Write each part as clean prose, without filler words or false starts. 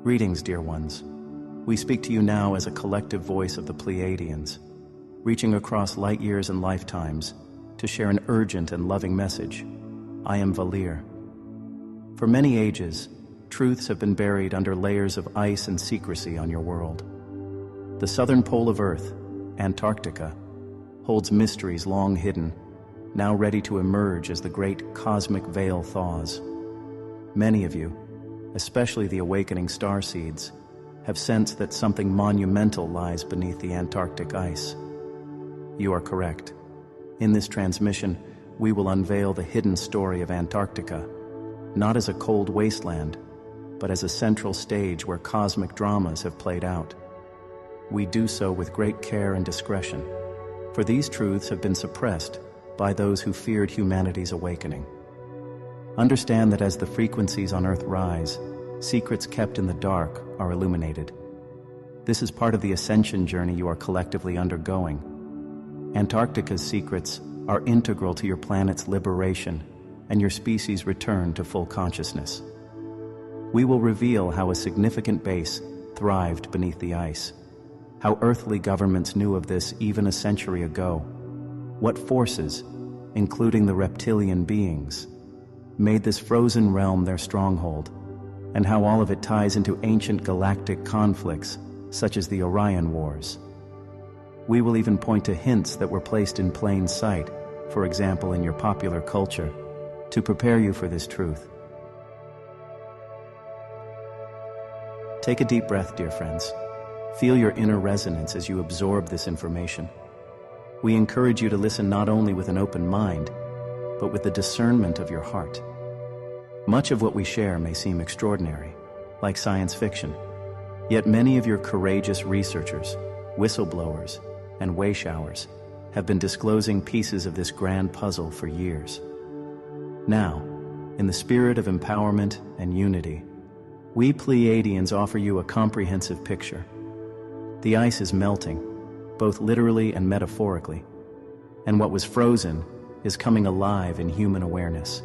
Greetings, dear ones. We speak to you now as a collective voice of the Pleiadians, reaching across light years and lifetimes to share an urgent and loving message. I am Valir. For many ages, truths have been buried under layers of ice and secrecy on your world. The southern pole of Earth, Antarctica, holds mysteries long hidden, now ready to emerge as the great cosmic veil thaws. Many of you, especially the awakening starseeds, have sensed that something monumental lies beneath the Antarctic ice. You are correct. In this transmission, we will unveil the hidden story of Antarctica, not as a cold wasteland, but as a central stage where cosmic dramas have played out. We do so with great care and discretion, for these truths have been suppressed by those who feared humanity's awakening. Understand that as the frequencies on Earth rise, secrets kept in the dark are illuminated. This is part of the ascension journey you are collectively undergoing. Antarctica's secrets are integral to your planet's liberation and your species' return to full consciousness. We will reveal how a significant base thrived beneath the ice, how earthly governments knew of this even a century ago, what forces, including the reptilian beings, made this frozen realm their stronghold, and how all of it ties into ancient galactic conflicts such as the Orion Wars. We will even point to hints that were placed in plain sight, for example in your popular culture, to prepare you for this truth. Take a deep breath, dear friends. Feel your inner resonance as you absorb this information. We encourage you to listen not only with an open mind, but with the discernment of your heart. Much of what we share may seem extraordinary, like science fiction, yet many of your courageous researchers, whistleblowers, and way showers have been disclosing pieces of this grand puzzle for years. Now, in the spirit of empowerment and unity, we Pleiadians offer you a comprehensive picture. The ice is melting, both literally and metaphorically, and what was frozen is coming alive in human awareness.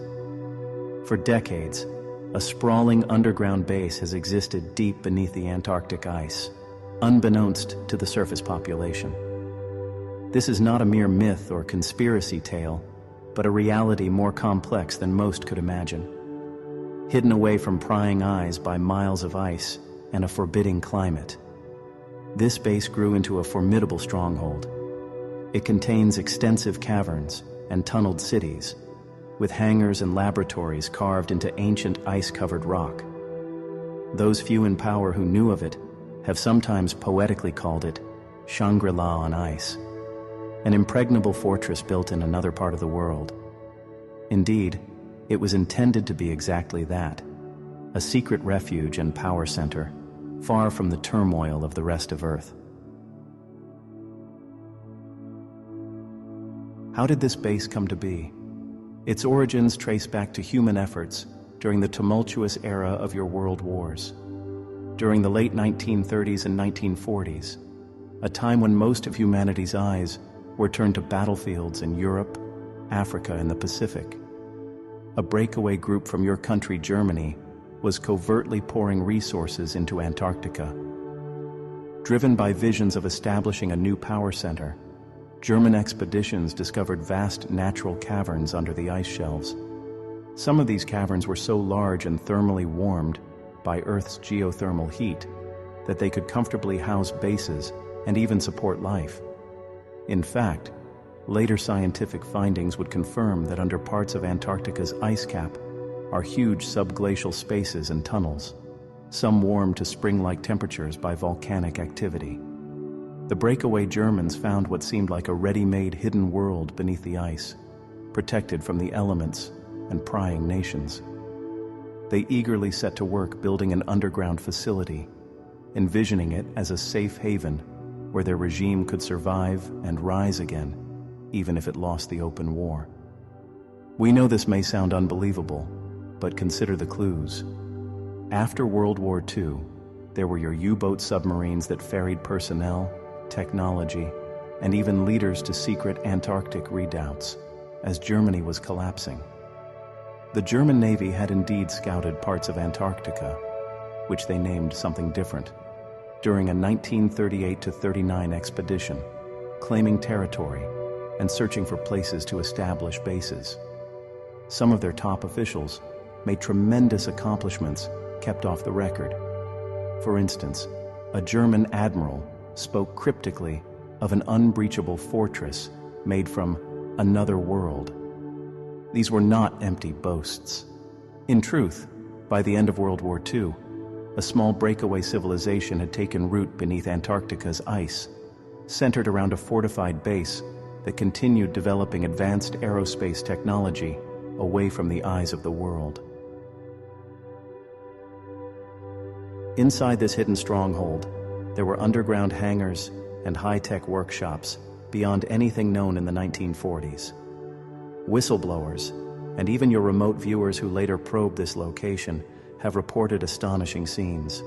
For decades, a sprawling underground base has existed deep beneath the Antarctic ice, unbeknownst to the surface population. This is not a mere myth or conspiracy tale, but a reality more complex than most could imagine. Hidden away from prying eyes by miles of ice and a forbidding climate, this base grew into a formidable stronghold. It contains extensive caverns and tunneled cities, with hangars and laboratories carved into ancient ice-covered rock. Those few in power who knew of it have sometimes poetically called it Shangri-La on ice, an impregnable fortress built in another part of the world. Indeed, it was intended to be exactly that, a secret refuge and power center, far from the turmoil of the rest of Earth. How did this base come to be? Its origins trace back to human efforts during the tumultuous era of your world wars. During the late 1930s and 1940s, a time when most of humanity's eyes were turned to battlefields in Europe, Africa, and the Pacific, a breakaway group from your country, Germany, was covertly pouring resources into Antarctica. Driven by visions of establishing a new power center, German expeditions discovered vast natural caverns under the ice shelves. Some of these caverns were so large and thermally warmed by Earth's geothermal heat that they could comfortably house bases and even support life. In fact, later scientific findings would confirm that under parts of Antarctica's ice cap are huge subglacial spaces and tunnels, some warmed to spring-like temperatures by volcanic activity. The breakaway Germans found what seemed like a ready-made hidden world beneath the ice, protected from the elements and prying nations. They eagerly set to work building an underground facility, envisioning it as a safe haven where their regime could survive and rise again, even if it lost the open war. We know this may sound unbelievable, but consider the clues. After World War II, there were your U-boat submarines that ferried personnel, technology, and even leaders to secret Antarctic redoubts as Germany was collapsing. The German Navy had indeed scouted parts of Antarctica, which they named something different, during a 1938-39 expedition, claiming territory and searching for places to establish bases. Some of their top officials made tremendous accomplishments kept off the record. For instance, a German admiral spoke cryptically of an unbreachable fortress made from another world. These were not empty boasts. In truth, by the end of World War II, a small breakaway civilization had taken root beneath Antarctica's ice, centered around a fortified base that continued developing advanced aerospace technology away from the eyes of the world. Inside this hidden stronghold, there were underground hangars and high-tech workshops beyond anything known in the 1940s. Whistleblowers, and even your remote viewers who later probed this location, have reported astonishing scenes.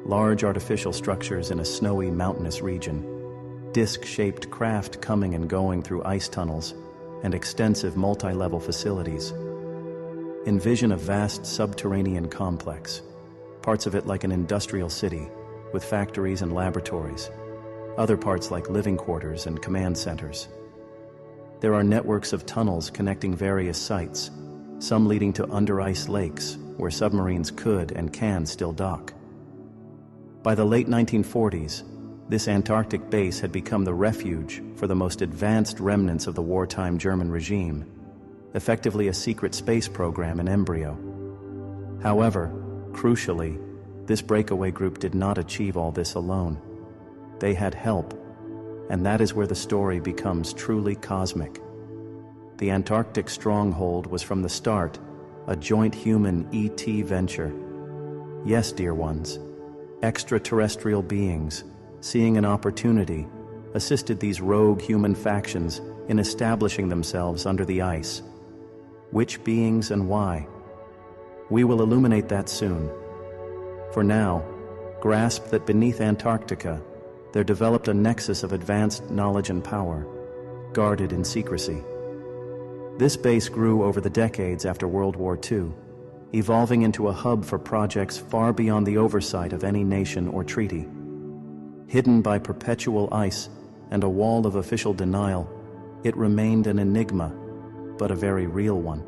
Large artificial structures in a snowy, mountainous region, disc-shaped craft coming and going through ice tunnels, and extensive multi-level facilities. Envision a vast subterranean complex, parts of it like an industrial city, with factories and laboratories, other parts like living quarters and command centers. There are networks of tunnels connecting various sites, some leading to under-ice lakes where submarines could and can still dock. By the late 1940s, this Antarctic base had become the refuge for the most advanced remnants of the wartime German regime, effectively a secret space program in embryo. However, crucially, this breakaway group did not achieve all this alone. They had help, and that is where the story becomes truly cosmic. The Antarctic stronghold was from the start a joint human ET venture. Yes, dear ones, extraterrestrial beings, seeing an opportunity, assisted these rogue human factions in establishing themselves under the ice. Which beings and why? We will illuminate that soon. For now, grasp that beneath Antarctica, there developed a nexus of advanced knowledge and power, guarded in secrecy. This base grew over the decades after World War II, evolving into a hub for projects far beyond the oversight of any nation or treaty. Hidden by perpetual ice and a wall of official denial, it remained an enigma, but a very real one.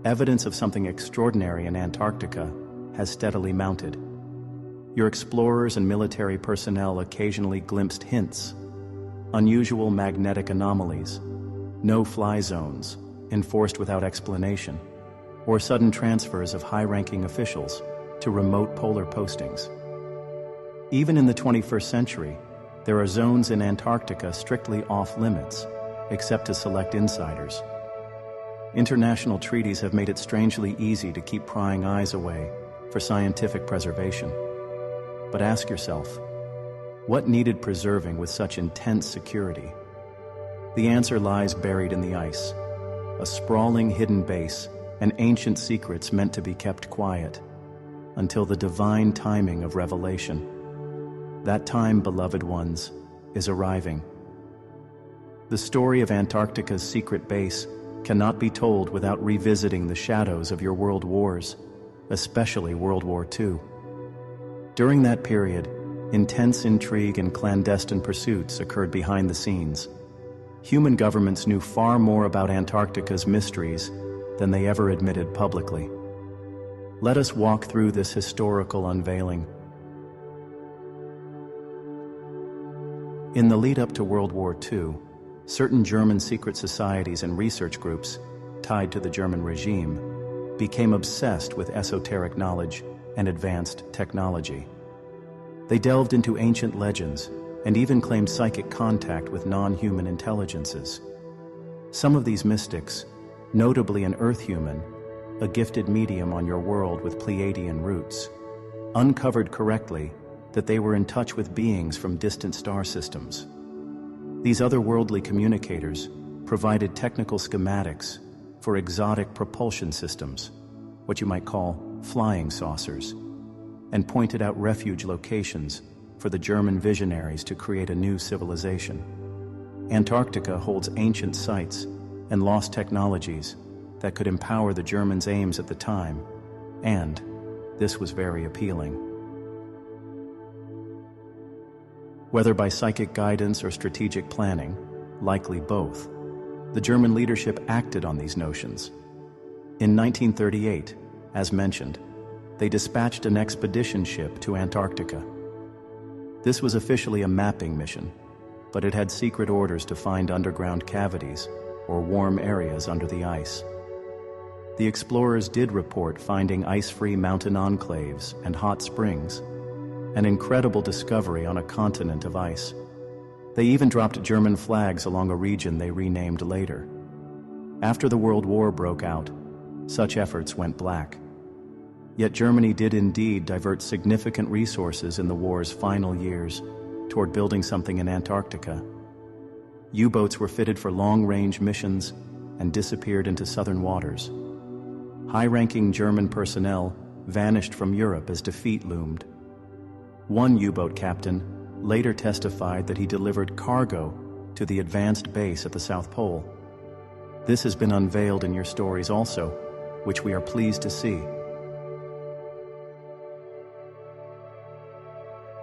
Evidence of something extraordinary in Antarctica has steadily mounted. Your explorers and military personnel occasionally glimpsed hints: unusual magnetic anomalies, no-fly zones enforced without explanation, or sudden transfers of high-ranking officials to remote polar postings. Even in the 21st century, there are zones in Antarctica strictly off-limits, except to select insiders. International treaties have made it strangely easy to keep prying eyes away for scientific preservation. But ask yourself, what needed preserving with such intense security? The answer lies buried in the ice, a sprawling hidden base and ancient secrets meant to be kept quiet until the divine timing of revelation. That time, beloved ones, is arriving. The story of Antarctica's secret base cannot be told without revisiting the shadows of your world wars, especially World War II. During that period, intense intrigue and clandestine pursuits occurred behind the scenes. Human governments knew far more about Antarctica's mysteries than they ever admitted publicly. Let us walk through this historical unveiling. In the lead-up to World War II, certain German secret societies and research groups, tied to the German regime, became obsessed with esoteric knowledge and advanced technology. They delved into ancient legends and even claimed psychic contact with non-human intelligences. Some of these mystics, notably an Earth human, a gifted medium on your world with Pleiadian roots, uncovered correctly that they were in touch with beings from distant star systems. These otherworldly communicators provided technical schematics for exotic propulsion systems, what you might call flying saucers, and pointed out refuge locations for the German visionaries to create a new civilization. Antarctica holds ancient sites and lost technologies that could empower the Germans' aims at the time, and this was very appealing. Whether by psychic guidance or strategic planning, likely both, the German leadership acted on these notions. In 1938, as mentioned, they dispatched an expedition ship to Antarctica. This was officially a mapping mission, but it had secret orders to find underground cavities or warm areas under the ice. The explorers did report finding ice-free mountain enclaves and hot springs, an incredible discovery on a continent of ice. They even dropped German flags along a region they renamed later. After the World War broke out, such efforts went black. Yet Germany did indeed divert significant resources in the war's final years toward building something in Antarctica. U-boats were fitted for long-range missions and disappeared into southern waters. High-ranking German personnel vanished from Europe as defeat loomed. One U-boat captain later testified that he delivered cargo to the advanced base at the South Pole. This has been unveiled in your stories also, which we are pleased to see.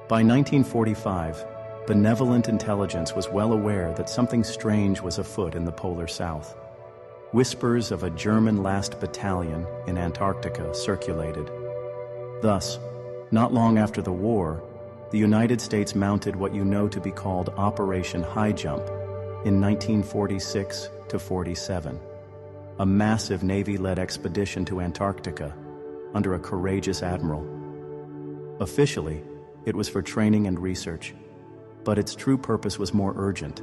By 1945, benevolent intelligence was well aware that something strange was afoot in the polar south. Whispers of a German last battalion in Antarctica circulated. Thus, not long after the war, the United States mounted what you know to be called Operation High Jump in 1946 to 47, a massive Navy-led expedition to Antarctica under a courageous admiral. Officially, it was for training and research, but its true purpose was more urgent: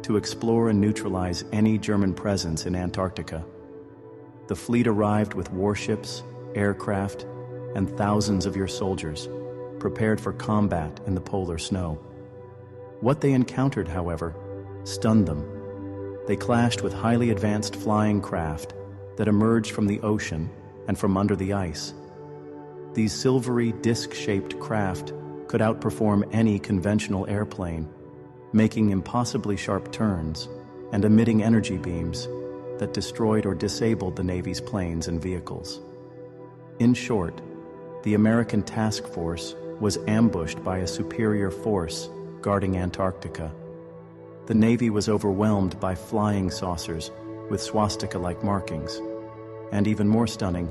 to explore and neutralize any German presence in Antarctica. The fleet arrived with warships, aircraft, and thousands of your soldiers, prepared for combat in the polar snow. What they encountered, however, stunned them. They clashed with highly advanced flying craft that emerged from the ocean and from under the ice. These silvery, disc-shaped craft could outperform any conventional airplane, making impossibly sharp turns and emitting energy beams that destroyed or disabled the Navy's planes and vehicles. In short, the American task force was ambushed by a superior force guarding Antarctica. The Navy was overwhelmed by flying saucers with swastika-like markings, and even more stunning,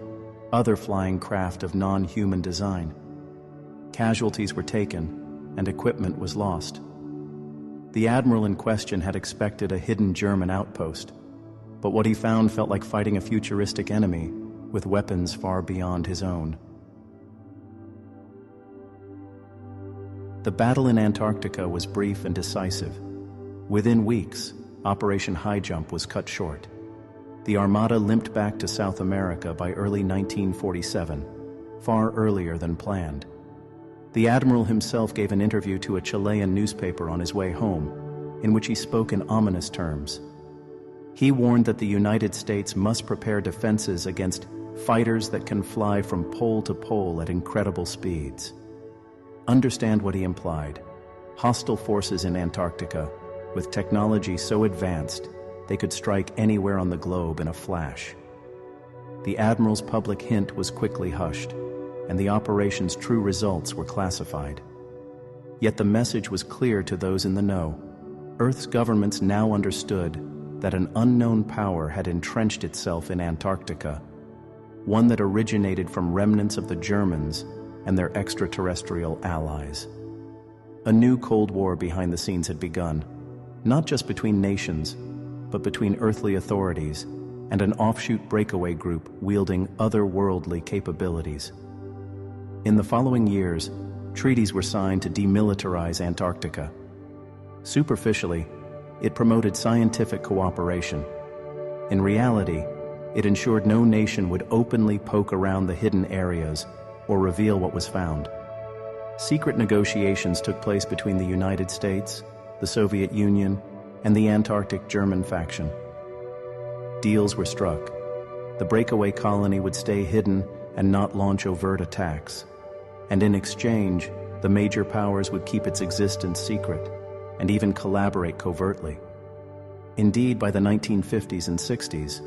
other flying craft of non-human design. Casualties were taken, and equipment was lost. The admiral in question had expected a hidden German outpost, but what he found felt like fighting a futuristic enemy with weapons far beyond his own. The battle in Antarctica was brief and decisive. Within weeks, Operation High Jump was cut short. The Armada limped back to South America by early 1947, far earlier than planned. The admiral himself gave an interview to a Chilean newspaper on his way home, in which he spoke in ominous terms. He warned that the United States must prepare defenses against fighters that can fly from pole to pole at incredible speeds. Understand what he implied: hostile forces in Antarctica, with technology so advanced they could strike anywhere on the globe in a flash. The admiral's public hint was quickly hushed, and the operation's true results were classified. Yet the message was clear to those in the know. Earth's governments now understood that an unknown power had entrenched itself in Antarctica, one that originated from remnants of the Germans and their extraterrestrial allies. A new Cold War behind the scenes had begun, not just between nations, but between earthly authorities and an offshoot breakaway group wielding otherworldly capabilities. In the following years, treaties were signed to demilitarize Antarctica. Superficially, it promoted scientific cooperation. In reality, it ensured no nation would openly poke around the hidden areas or reveal what was found. Secret negotiations took place between the United States, the Soviet Union, and the Antarctic German faction. Deals were struck. The breakaway colony would stay hidden and not launch overt attacks. And in exchange, the major powers would keep its existence secret and even collaborate covertly. Indeed, by the 1950s and 60s,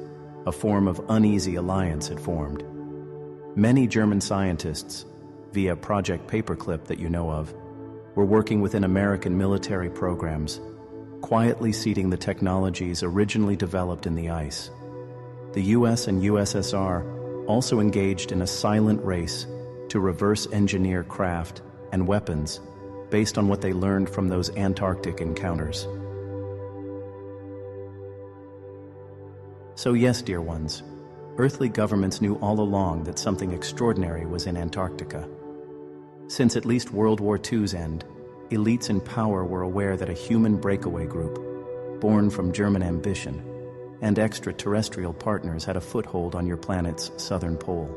A form of uneasy alliance had formed. Many German scientists, via Project Paperclip that you know of, were working within American military programs, quietly seeding the technologies originally developed in the ice. The US and USSR also engaged in a silent race to reverse engineer craft and weapons based on what they learned from those Antarctic encounters. So yes, dear ones, earthly governments knew all along that something extraordinary was in Antarctica. Since at least World War II's end, elites in power were aware that a human breakaway group, born from German ambition, and extraterrestrial partners had a foothold on your planet's southern pole.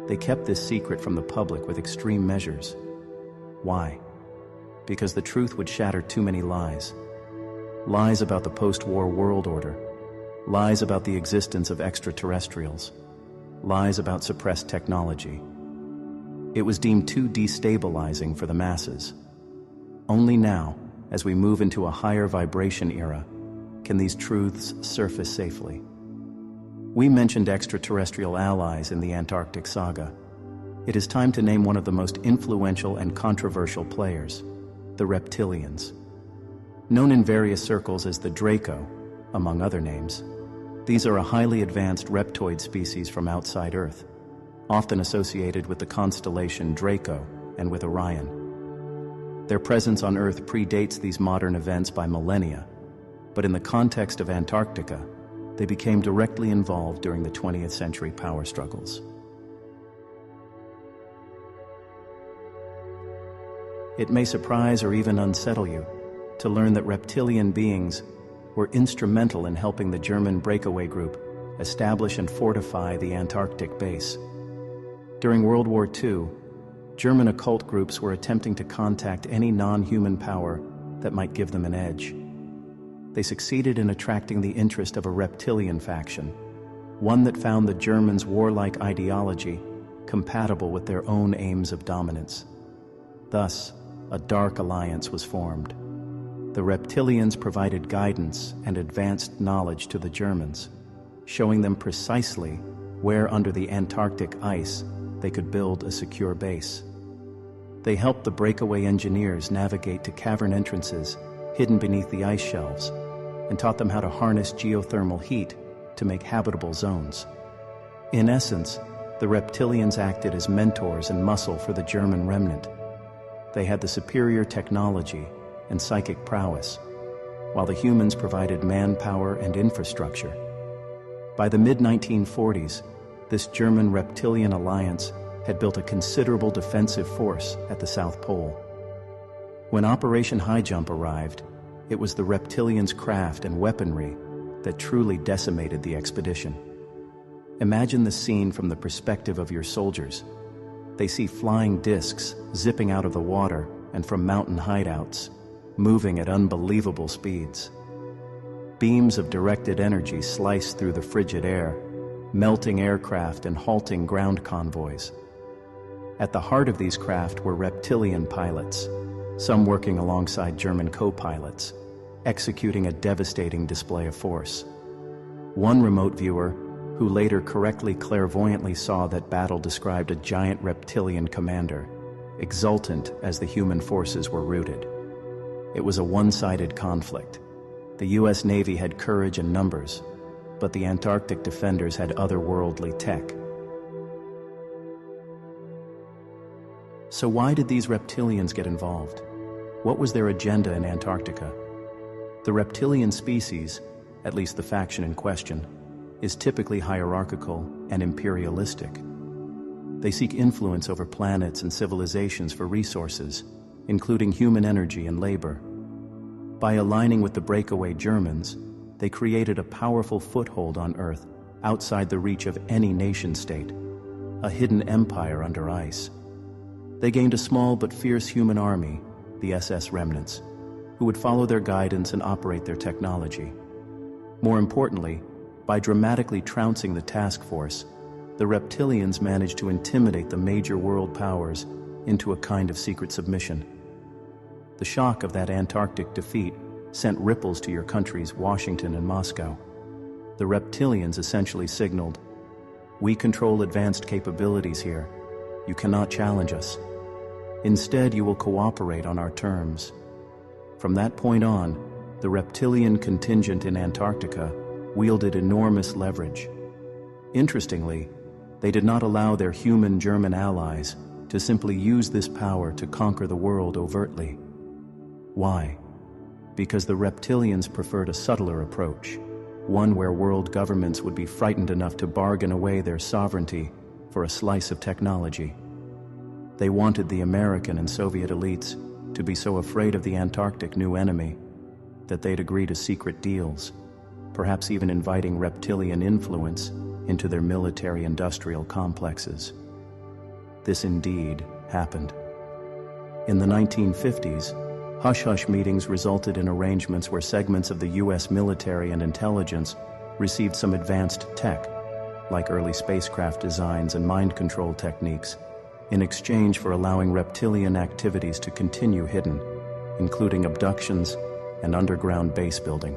They kept this secret from the public with extreme measures. Why? Because the truth would shatter too many lies. Lies about the post-war world order, lies about the existence of extraterrestrials, lies about suppressed technology. It was deemed too destabilizing for the masses. Only now, as we move into a higher vibration era, can these truths surface safely. We mentioned extraterrestrial allies in the Antarctic saga. It is time to name one of the most influential and controversial players, the reptilians. Known in various circles as the Draco, among other names, these are a highly advanced reptoid species from outside Earth, often associated with the constellation Draco and with Orion. Their presence on Earth predates these modern events by millennia, but in the context of Antarctica, they became directly involved during the 20th century power struggles. It may surprise or even unsettle you to learn that reptilian beings were instrumental in helping the German breakaway group establish and fortify the Antarctic base. During World War II, German occult groups were attempting to contact any non-human power that might give them an edge. They succeeded in attracting the interest of a reptilian faction, one that found the Germans' warlike ideology compatible with their own aims of dominance. Thus, a dark alliance was formed. The reptilians provided guidance and advanced knowledge to the Germans, showing them precisely where under the Antarctic ice they could build a secure base. They helped the breakaway engineers navigate to cavern entrances hidden beneath the ice shelves and taught them how to harness geothermal heat to make habitable zones. In essence, the reptilians acted as mentors and muscle for the German remnant. They had the superior technology and psychic prowess, while the humans provided manpower and infrastructure. By the mid-1940s, this German reptilian alliance had built a considerable defensive force at the South Pole. When Operation High Jump arrived, it was the reptilians' craft and weaponry that truly decimated the expedition. Imagine the scene from the perspective of your soldiers. They see flying discs zipping out of the water and from mountain hideouts, moving at unbelievable speeds. Beams of directed energy slice through the frigid air, melting aircraft and halting ground convoys. At the heart of these craft were reptilian pilots, some working alongside German co-pilots, executing a devastating display of force. One remote viewer, who later correctly clairvoyantly saw that battle, described a giant reptilian commander, exultant as the human forces were routed. It was a one-sided conflict. The US Navy had courage and numbers, but the Antarctic defenders had otherworldly tech. So why did these reptilians get involved? What was their agenda in Antarctica? The reptilian species, at least the faction in question, is typically hierarchical and imperialistic. They seek influence over planets and civilizations for resources, including human energy and labor. By aligning with the breakaway Germans, they created a powerful foothold on Earth outside the reach of any nation-state, a hidden empire under ice. They gained a small but fierce human army, the SS remnants, who would follow their guidance and operate their technology. More importantly, by dramatically trouncing the task force, the reptilians managed to intimidate the major world powers into a kind of secret submission. The shock of that Antarctic defeat sent ripples to your countries, Washington and Moscow. the reptilians essentially signaled, "We control advanced capabilities here. You cannot challenge us. Instead, you will cooperate on our terms." From that point on, the reptilian contingent in Antarctica wielded enormous leverage. Interestingly, they did not allow their human German allies to simply use this power to conquer the world overtly. Why? Because the reptilians preferred a subtler approach, one where world governments would be frightened enough to bargain away their sovereignty for a slice of technology. They wanted the American and Soviet elites to be so afraid of the Antarctic new enemy that they'd agree to secret deals, perhaps even inviting reptilian influence into their military-industrial complexes. This indeed happened. In the 1950s, hush-hush meetings resulted in arrangements where segments of the U.S. military and intelligence received some advanced tech, like early spacecraft designs and mind control techniques, in exchange for allowing reptilian activities to continue hidden, including abductions and underground base building.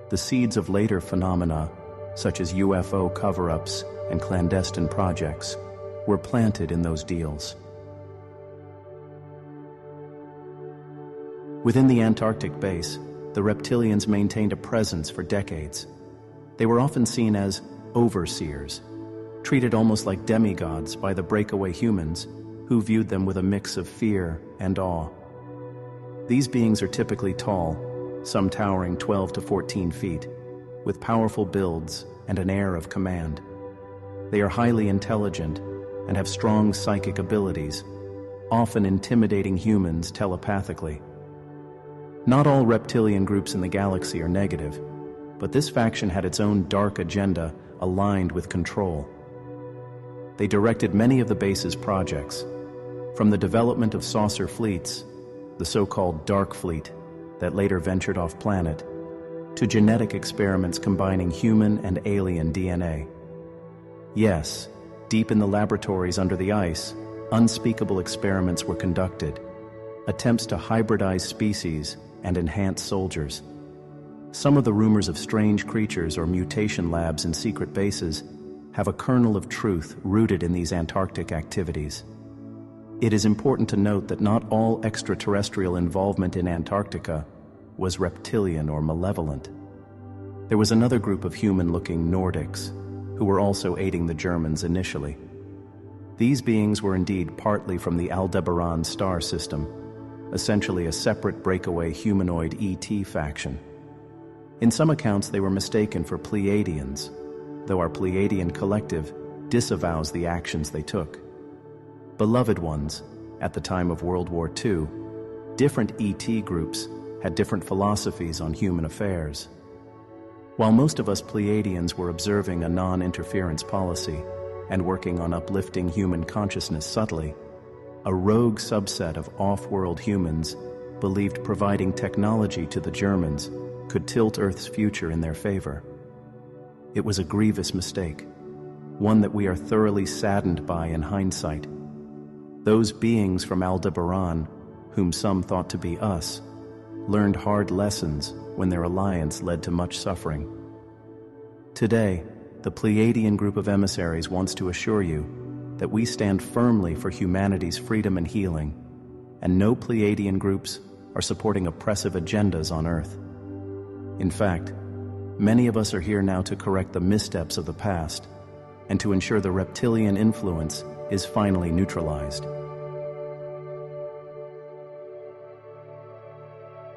The seeds of later phenomena, such as UFO cover-ups and clandestine projects, were planted in those deals. Within the Antarctic base, the reptilians maintained a presence for decades. They were often seen as overseers, treated almost like demigods by the breakaway humans who viewed them with a mix of fear and awe. These beings are typically tall, some towering 12 to 14 feet, with powerful builds and an air of command. They are highly intelligent and have strong psychic abilities, often intimidating humans telepathically. Not all reptilian groups in the galaxy are negative, but this faction had its own dark agenda aligned with control. They directed many of the base's projects, from the development of saucer fleets, the so-called Dark Fleet that later ventured off-planet, to genetic experiments combining human and alien DNA. Yes, deep in the laboratories under the ice, unspeakable experiments were conducted, attempts to hybridize species and enhance soldiers. Some of the rumors of strange creatures or mutation labs in secret bases have a kernel of truth rooted in these Antarctic activities. It is important to note that not all extraterrestrial involvement in Antarctica was reptilian or malevolent. There was another group of human-looking Nordics who were also aiding the Germans initially. These beings were indeed partly from the Aldebaran star system, essentially a separate breakaway humanoid ET faction. In some accounts they were mistaken for Pleiadians, though our Pleiadian collective disavows the actions they took. Beloved ones, at the time of World War II, different ET groups had different philosophies on human affairs. While most of us Pleiadians were observing a non-interference policy and working on uplifting human consciousness subtly, a rogue subset of off-world humans believed providing technology to the Germans could tilt Earth's future in their favor. It was a grievous mistake, one that we are thoroughly saddened by in hindsight. Those beings from Aldebaran, whom some thought to be us, learned hard lessons when their alliance led to much suffering. Today, the Pleiadian group of emissaries wants to assure you that we stand firmly for humanity's freedom and healing, and no Pleiadian groups are supporting oppressive agendas on Earth. In fact, many of us are here now to correct the missteps of the past and to ensure the reptilian influence is finally neutralized.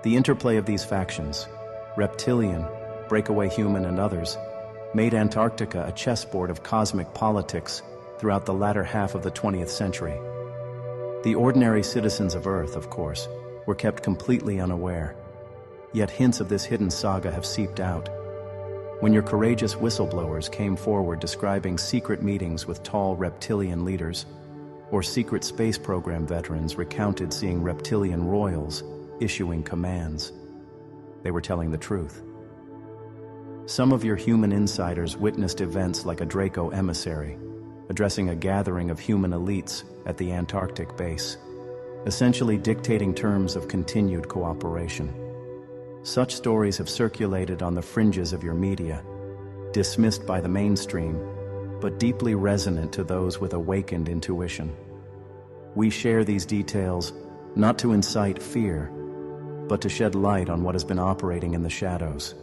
The interplay of these factions, reptilian, breakaway human, and others, made Antarctica a chessboard of cosmic politics throughout the latter half of the 20th century. The ordinary citizens of Earth, of course, were kept completely unaware, yet hints of this hidden saga have seeped out. When your courageous whistleblowers came forward describing secret meetings with tall reptilian leaders, or secret space program veterans recounted seeing reptilian royals issuing commands, they were telling the truth. Some of your human insiders witnessed events like a Draco emissary, addressing a gathering of human elites at the Antarctic base, essentially dictating terms of continued cooperation. Such stories have circulated on the fringes of your media, dismissed by the mainstream, but deeply resonant to those with awakened intuition. We share these details not to incite fear, but to shed light on what has been operating in the shadows.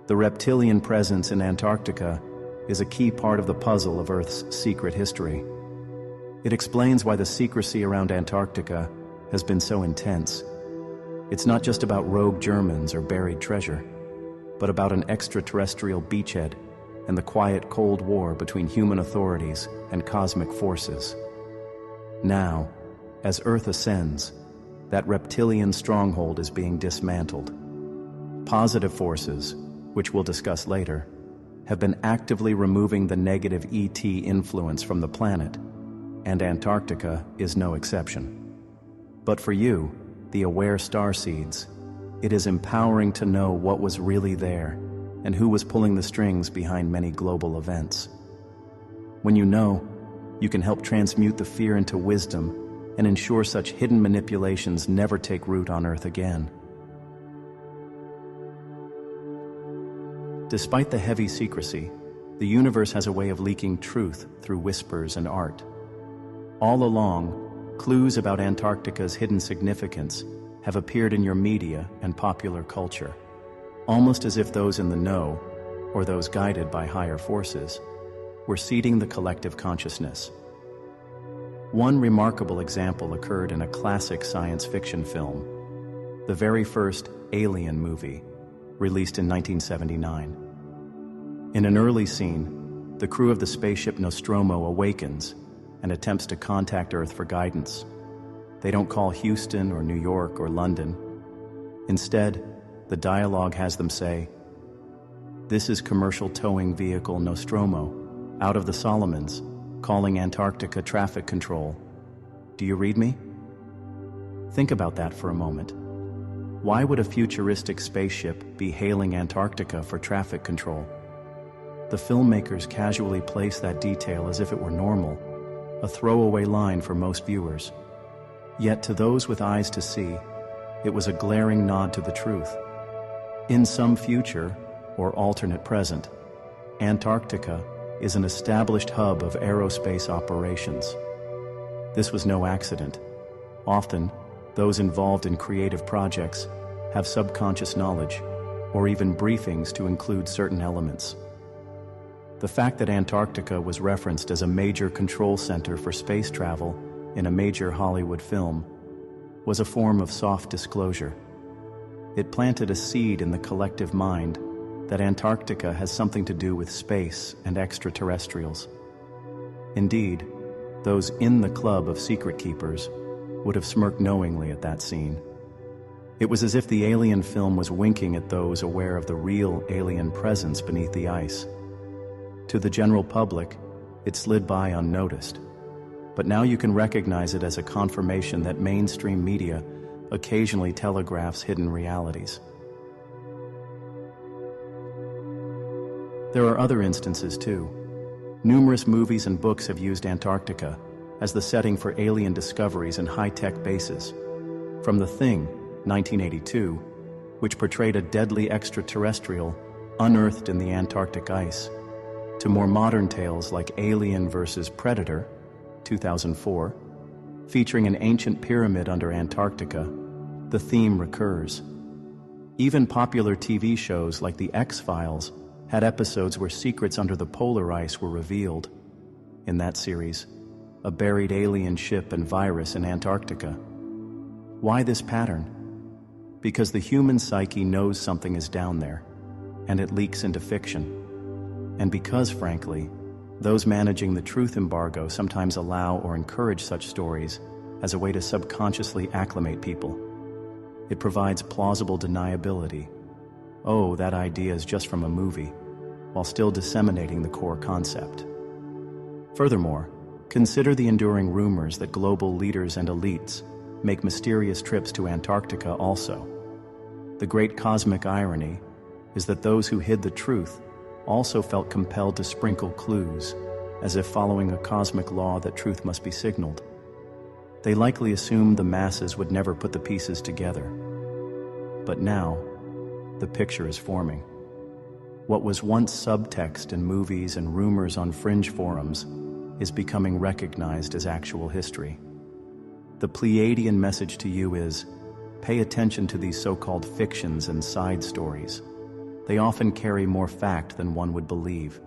The reptilian presence in Antarctica is a key part of the puzzle of Earth's secret history. It explains why the secrecy around Antarctica has been so intense. It's not just about rogue Germans or buried treasure, but about an extraterrestrial beachhead and the quiet Cold War between human authorities and cosmic forces. Now, as Earth ascends, that reptilian stronghold is being dismantled. Positive forces, which we'll discuss later, have been actively removing the negative ET influence from the planet, and Antarctica is no exception. But for you, the aware starseeds, it is empowering to know what was really there and who was pulling the strings behind many global events. When you know, you can help transmute the fear into wisdom and ensure such hidden manipulations never take root on Earth again. Despite the heavy secrecy, the universe has a way of leaking truth through whispers and art. All along, clues about Antarctica's hidden significance have appeared in your media and popular culture, almost as if those in the know, or those guided by higher forces, were seeding the collective consciousness. One remarkable example occurred in a classic science fiction film, the very first Alien movie, released in 1979. In an early scene, the crew of the spaceship Nostromo awakens and attempts to contact Earth for guidance. They don't call Houston or New York or London. Instead, the dialogue has them say, "This is commercial towing vehicle Nostromo, out of the Solomons, calling Antarctica traffic control. Do you read me?" Think about that for a moment. Why would a futuristic spaceship be hailing Antarctica for traffic control? The filmmakers casually place that detail as if it were normal, a throwaway line for most viewers. Yet to those with eyes to see, it was a glaring nod to the truth. In some future, or alternate present, Antarctica is an established hub of aerospace operations. This was no accident. Often, those involved in creative projects have subconscious knowledge, or even briefings to include certain elements. The fact that Antarctica was referenced as a major control center for space travel in a major Hollywood film was a form of soft disclosure. It planted a seed in the collective mind that Antarctica has something to do with space and extraterrestrials. Indeed, those in the club of secret keepers would have smirked knowingly at that scene. It was as if the alien film was winking at those aware of the real alien presence beneath the ice. To the general public, it slid by unnoticed. But now you can recognize it as a confirmation that mainstream media occasionally telegraphs hidden realities. There are other instances too. Numerous movies and books have used Antarctica as the setting for alien discoveries and high-tech bases. From The Thing, 1982, which portrayed a deadly extraterrestrial unearthed in the Antarctic ice, to more modern tales like Alien vs. Predator, 2004, featuring an ancient pyramid under Antarctica, the theme recurs. Even popular TV shows like The X-Files had episodes where secrets under the polar ice were revealed. In that series, a buried alien ship and virus in Antarctica. Why this pattern? Because the human psyche knows something is down there, and it leaks into fiction. And because, frankly, those managing the truth embargo sometimes allow or encourage such stories as a way to subconsciously acclimate people. It provides plausible deniability. Oh, that idea is just from a movie, while still disseminating the core concept. Furthermore, consider the enduring rumors that global leaders and elites make mysterious trips to Antarctica also. The great cosmic irony is that those who hid the truth also felt compelled to sprinkle clues, as if following a cosmic law that truth must be signaled. They likely assumed the masses would never put the pieces together. But now, the picture is forming. what was once subtext in movies and rumors on fringe forums is becoming recognized as actual history. The Pleiadian message to you is, pay attention to these so-called fictions and side stories. They often carry more fact than one would believe.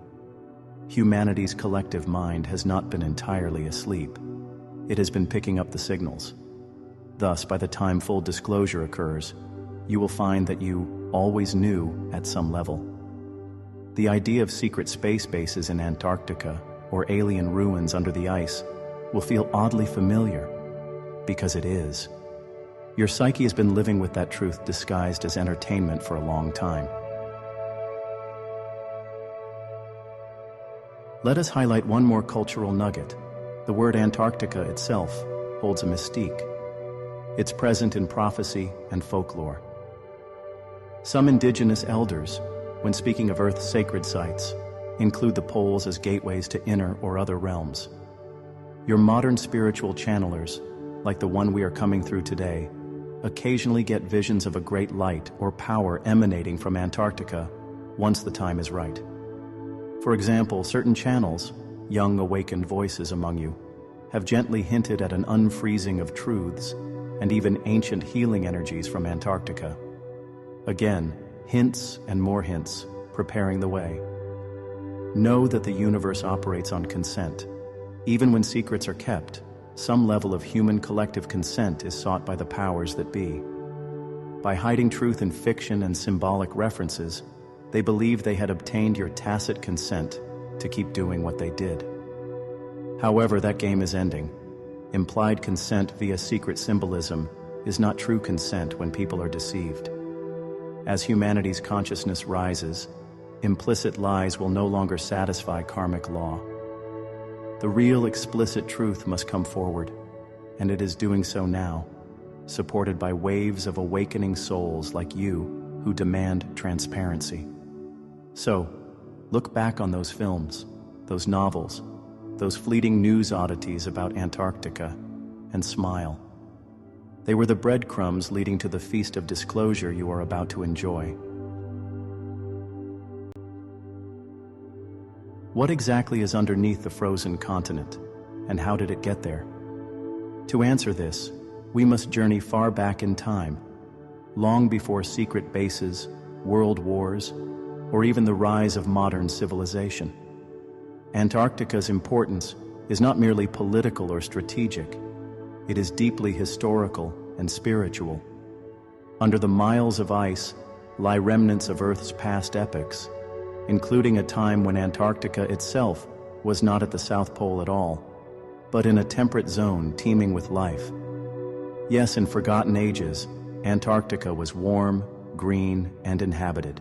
Humanity's collective mind has not been entirely asleep. It has been picking up the signals. Thus, by the time full disclosure occurs, you will find that you always knew at some level. The idea of secret space bases in Antarctica or alien ruins under the ice will feel oddly familiar, because it is. Your psyche has been living with that truth disguised as entertainment for a long time. Let us highlight one more cultural nugget. The word Antarctica itself holds a mystique. It's present in prophecy and folklore. Some indigenous elders, when speaking of Earth's sacred sites, include the poles as gateways to inner or other realms. Your modern spiritual channelers, like the one we are coming through today, occasionally get visions of a great light or power emanating from Antarctica once the time is right. For example, certain channels, young awakened voices among you, have gently hinted at an unfreezing of truths and even ancient healing energies from Antarctica. Again, hints and more hints, preparing the way. Know that the universe operates on consent. Even when secrets are kept, some level of human collective consent is sought by the powers that be. By hiding truth in fiction and symbolic references, they believed they had obtained your tacit consent to keep doing what they did. However, that game is ending. Implied consent via secret symbolism is not true consent when people are deceived. As humanity's consciousness rises, implicit lies will no longer satisfy karmic law. The real explicit truth must come forward, and it is doing so now, supported by waves of awakening souls like you who demand transparency. So, look back on those films, those novels, those fleeting news oddities about Antarctica, and smile. They were the breadcrumbs leading to the feast of disclosure you are about to enjoy. What exactly is underneath the frozen continent, and how did it get there? To answer this, we must journey far back in time, long before secret bases, world wars, or even the rise of modern civilization. Antarctica's importance is not merely political or strategic. It is deeply historical and spiritual. Under the miles of ice lie remnants of Earth's past epochs, including a time when Antarctica itself was not at the South Pole at all, but in a temperate zone teeming with life. Yes, in forgotten ages, Antarctica was warm, green, and inhabited.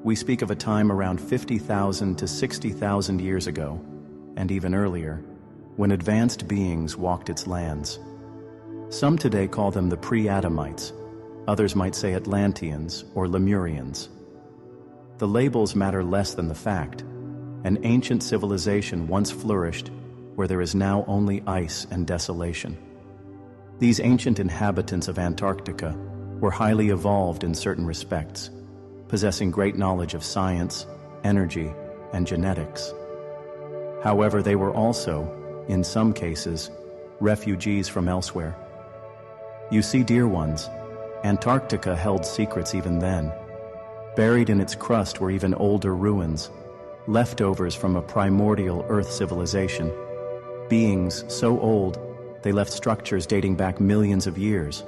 We speak of a time around 50,000 to 60,000 years ago, and even earlier, when advanced beings walked its lands. Some today call them the pre-Adamites. Others might say Atlanteans or Lemurians. The labels matter less than the fact. An ancient civilization once flourished where there is now only ice and desolation. These ancient inhabitants of Antarctica were highly evolved in certain respects, possessing great knowledge of science, energy, and genetics. However, they were also, in some cases, refugees from elsewhere. You see, dear ones, Antarctica held secrets even then. Buried in its crust were even older ruins, leftovers from a primordial Earth civilization, beings so old they left structures dating back millions of years.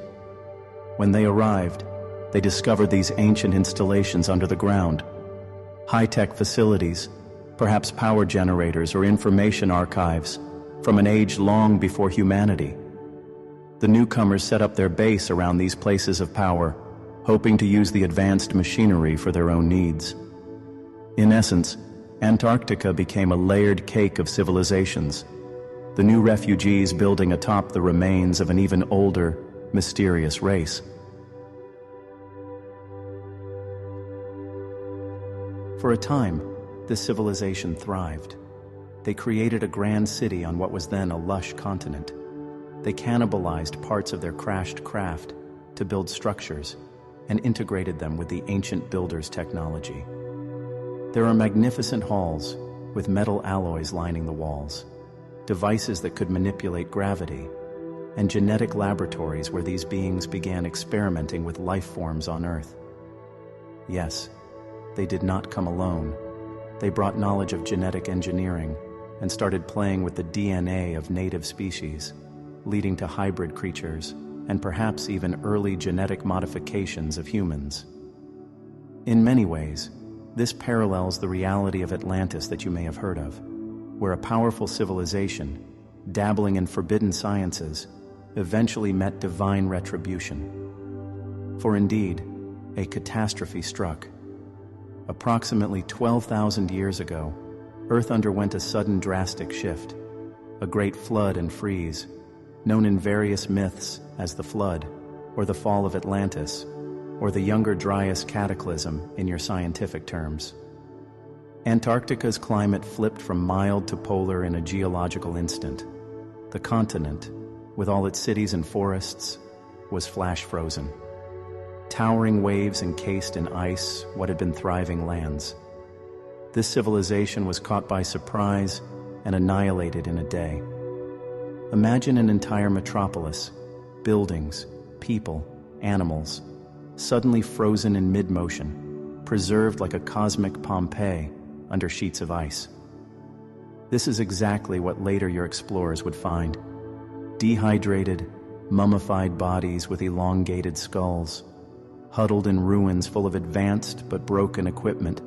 When they arrived, they discovered these ancient installations under the ground, high-tech facilities, perhaps power generators or information archives from an age long before humanity. The newcomers set up their base around these places of power, hoping to use the advanced machinery for their own needs. In essence, Antarctica became a layered cake of civilizations, the new refugees building atop the remains of an even older, mysterious race. For a time, this civilization thrived. They created a grand city on what was then a lush continent. They cannibalized parts of their crashed craft to build structures and integrated them with the ancient builders' technology. There are magnificent halls with metal alloys lining the walls, devices that could manipulate gravity, and genetic laboratories where these beings began experimenting with life forms on Earth. Yes, they did not come alone. They brought knowledge of genetic engineering and started playing with the DNA of native species, leading to hybrid creatures and perhaps even early genetic modifications of humans. In many ways, this parallels the reality of Atlantis that you may have heard of, where a powerful civilization, dabbling in forbidden sciences, eventually met divine retribution. For indeed, a catastrophe struck. Approximately 12,000 years ago, Earth underwent a sudden drastic shift, a great flood and freeze, known in various myths as the Flood, or the Fall of Atlantis, or the Younger Dryas Cataclysm in your scientific terms. Antarctica's climate flipped from mild to polar in a geological instant. The continent, with all its cities and forests, was flash frozen. Towering waves encased in ice what had been thriving lands. This civilization was caught by surprise and annihilated in a day. Imagine an entire metropolis, buildings, people, animals, suddenly frozen in mid-motion, preserved like a cosmic Pompeii under sheets of ice. This is exactly what later your explorers would find. Dehydrated, mummified bodies with elongated skulls, huddled in ruins full of advanced but broken equipment,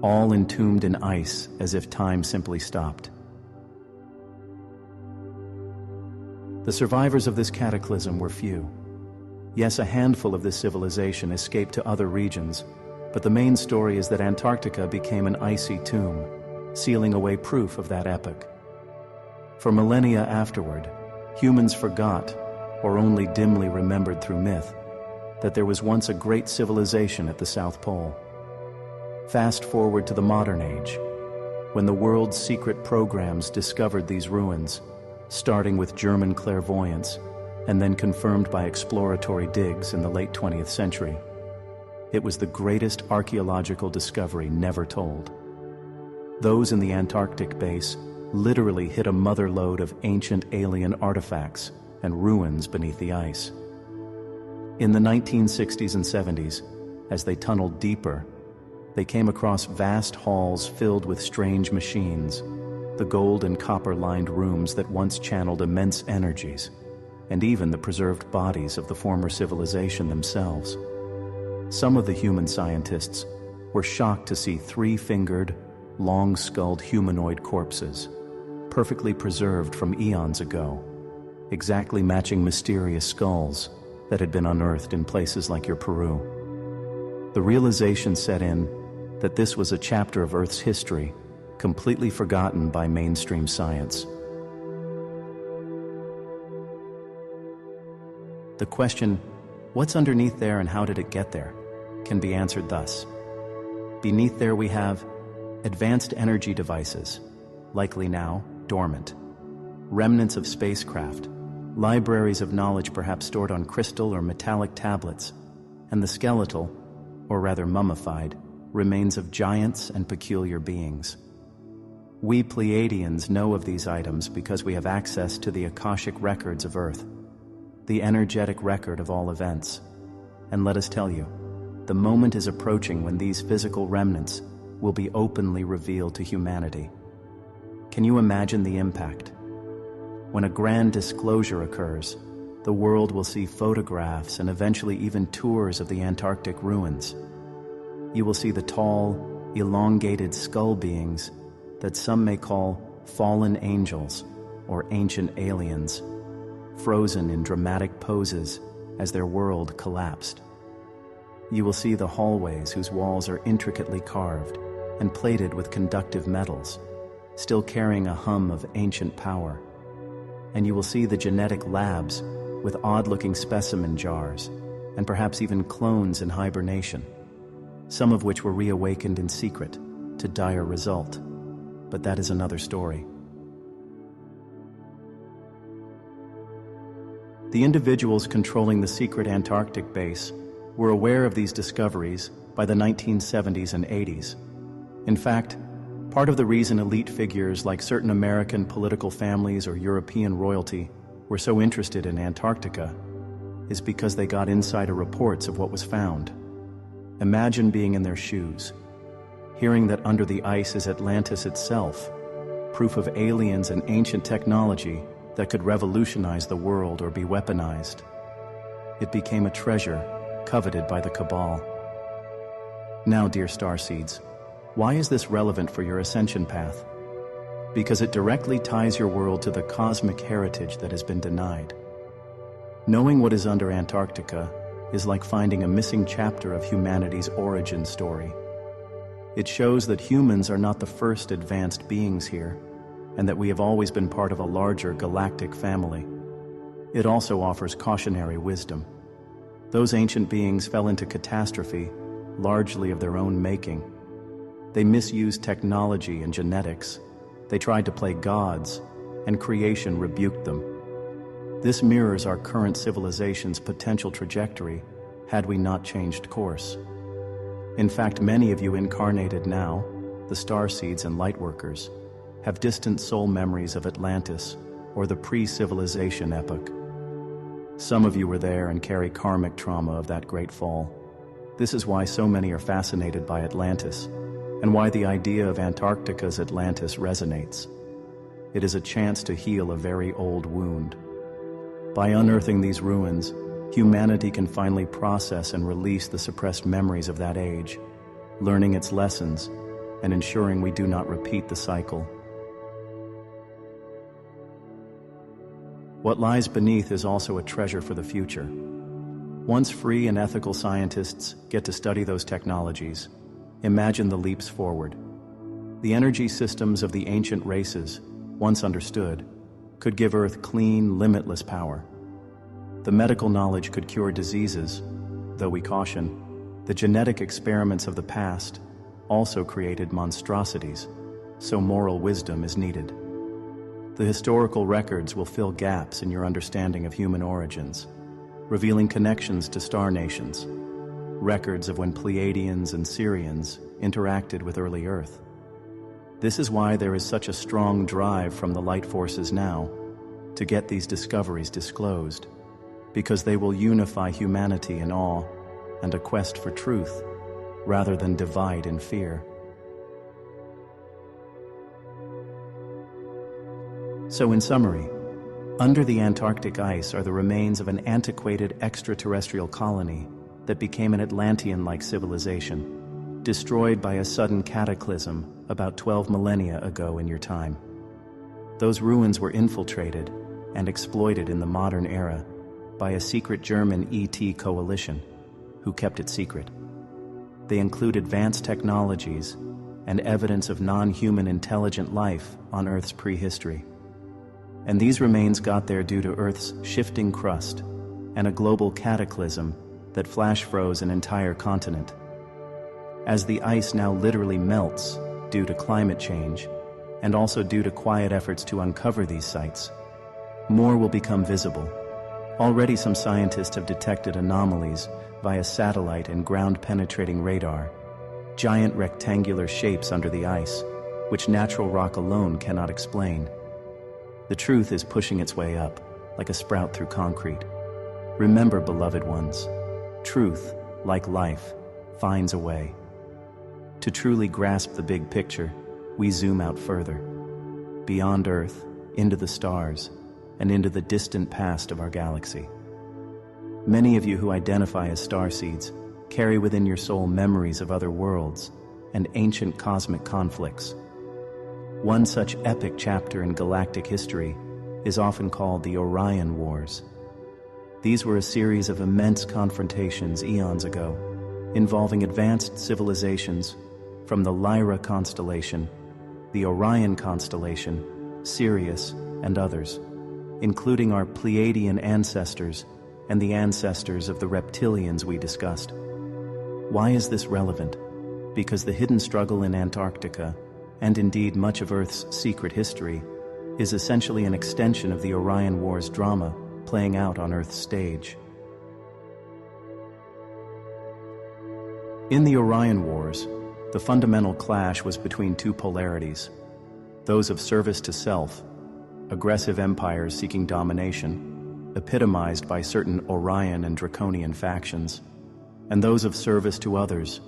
all entombed in ice as if time simply stopped. The survivors of this cataclysm were few. Yes, a handful of this civilization escaped to other regions, but the main story is that Antarctica became an icy tomb, sealing away proof of that epoch. For millennia afterward, humans forgot, or only dimly remembered through myth, that there was once a great civilization at the South Pole. Fast forward to the modern age, when the world's secret programs discovered these ruins, starting with German clairvoyance and then confirmed by exploratory digs in the late 20th century. It was the greatest archaeological discovery never told. Those in the Antarctic base literally hit a mother lode of ancient alien artifacts and ruins beneath the ice. In the 1960s and 70s, as they tunneled deeper, they came across vast halls filled with strange machines, the gold and copper-lined rooms that once channeled immense energies, and even the preserved bodies of the former civilization themselves. Some of the human scientists were shocked to see three-fingered, long-skulled humanoid corpses, perfectly preserved from eons ago, exactly matching mysterious skulls that had been unearthed in places like your Peru. The realization set in that this was a chapter of Earth's history completely forgotten by mainstream science. The question, what's underneath there and how did it get there, can be answered thus. Beneath there we have advanced energy devices, likely now dormant, remnants of spacecraft, libraries of knowledge perhaps stored on crystal or metallic tablets, and the skeletal, or rather mummified, remains of giants and peculiar beings. We Pleiadians know of these items because we have access to the Akashic records of Earth, the energetic record of all events. And let us tell you, the moment is approaching when these physical remnants will be openly revealed to humanity. Can you imagine the impact? When a grand disclosure occurs, the world will see photographs and eventually even tours of the Antarctic ruins. You will see the tall, elongated skull beings that some may call fallen angels or ancient aliens, frozen in dramatic poses as their world collapsed. You will see the hallways whose walls are intricately carved and plated with conductive metals, still carrying a hum of ancient power. And you will see the genetic labs with odd-looking specimen jars and perhaps even clones in hibernation, some of which were reawakened in secret to dire result. But that is another story. The individuals controlling the secret Antarctic base were aware of these discoveries by the 1970s and 80s. In fact, part of the reason elite figures like certain American political families or European royalty were so interested in Antarctica is because they got insider reports of what was found. Imagine being in their shoes, hearing that under the ice is Atlantis itself, proof of aliens and ancient technology that could revolutionize the world or be weaponized. It became a treasure coveted by the cabal. Now, dear starseeds, why is this relevant for your ascension path? Because it directly ties your world to the cosmic heritage that has been denied. Knowing what is under Antarctica is like finding a missing chapter of humanity's origin story. It shows that humans are not the first advanced beings here, and that we have always been part of a larger galactic family. It also offers cautionary wisdom. Those ancient beings fell into catastrophe, largely of their own making. They misused technology and genetics. They tried to play gods, and creation rebuked them. This mirrors our current civilization's potential trajectory had we not changed course. In fact, many of you incarnated now, the starseeds and lightworkers, have distant soul memories of Atlantis or the pre-civilization epoch. Some of you were there and carry karmic trauma of that great fall. This is why so many are fascinated by Atlantis, and why the idea of Antarctica's Atlantis resonates. It is a chance to heal a very old wound. By unearthing these ruins, humanity can finally process and release the suppressed memories of that age, learning its lessons and ensuring we do not repeat the cycle. What lies beneath is also a treasure for the future. Once free and ethical scientists get to study those technologies, imagine the leaps forward. The energy systems of the ancient races, once understood, could give Earth clean, limitless power. The medical knowledge could cure diseases, though we caution, the genetic experiments of the past also created monstrosities, so moral wisdom is needed. The historical records will fill gaps in your understanding of human origins, revealing connections to star nations, records of when Pleiadians and Sirians interacted with early Earth. This is why there is such a strong drive from the light forces now to get these discoveries disclosed, because they will unify humanity in awe and a quest for truth, rather than divide in fear. So in summary, under the Antarctic ice are the remains of an antiquated extraterrestrial colony that became an Atlantean-like civilization, destroyed by a sudden cataclysm about 12 millennia ago in your time. Those ruins were infiltrated and exploited in the modern era by a secret German ET coalition who kept it secret. They include advanced technologies and evidence of non-human intelligent life on Earth's prehistory. And these remains got there due to Earth's shifting crust and a global cataclysm that flash froze an entire continent. As the ice now literally melts due to climate change, and also due to quiet efforts to uncover these sites, more will become visible. Already some scientists have detected anomalies via satellite and ground-penetrating radar, giant rectangular shapes under the ice, which natural rock alone cannot explain. The truth is pushing its way up, like a sprout through concrete. Remember, beloved ones, truth, like life, finds a way. To truly grasp the big picture, we zoom out further, beyond Earth, into the stars, and into the distant past of our galaxy. Many of you who identify as starseeds carry within your soul memories of other worlds and ancient cosmic conflicts. One such epic chapter in galactic history is often called the Orion Wars. These were a series of immense confrontations eons ago, involving advanced civilizations from the Lyra constellation, the Orion constellation, Sirius, and others, including our Pleiadian ancestors and the ancestors of the reptilians we discussed. Why is this relevant? Because the hidden struggle in Antarctica, and indeed much of Earth's secret history, is essentially an extension of the Orion Wars drama playing out on Earth's stage. In the Orion Wars, The fundamental clash was between two polarities, those of service to self, aggressive empires seeking domination, epitomized by certain Orion and Draconian factions, and those of service to others,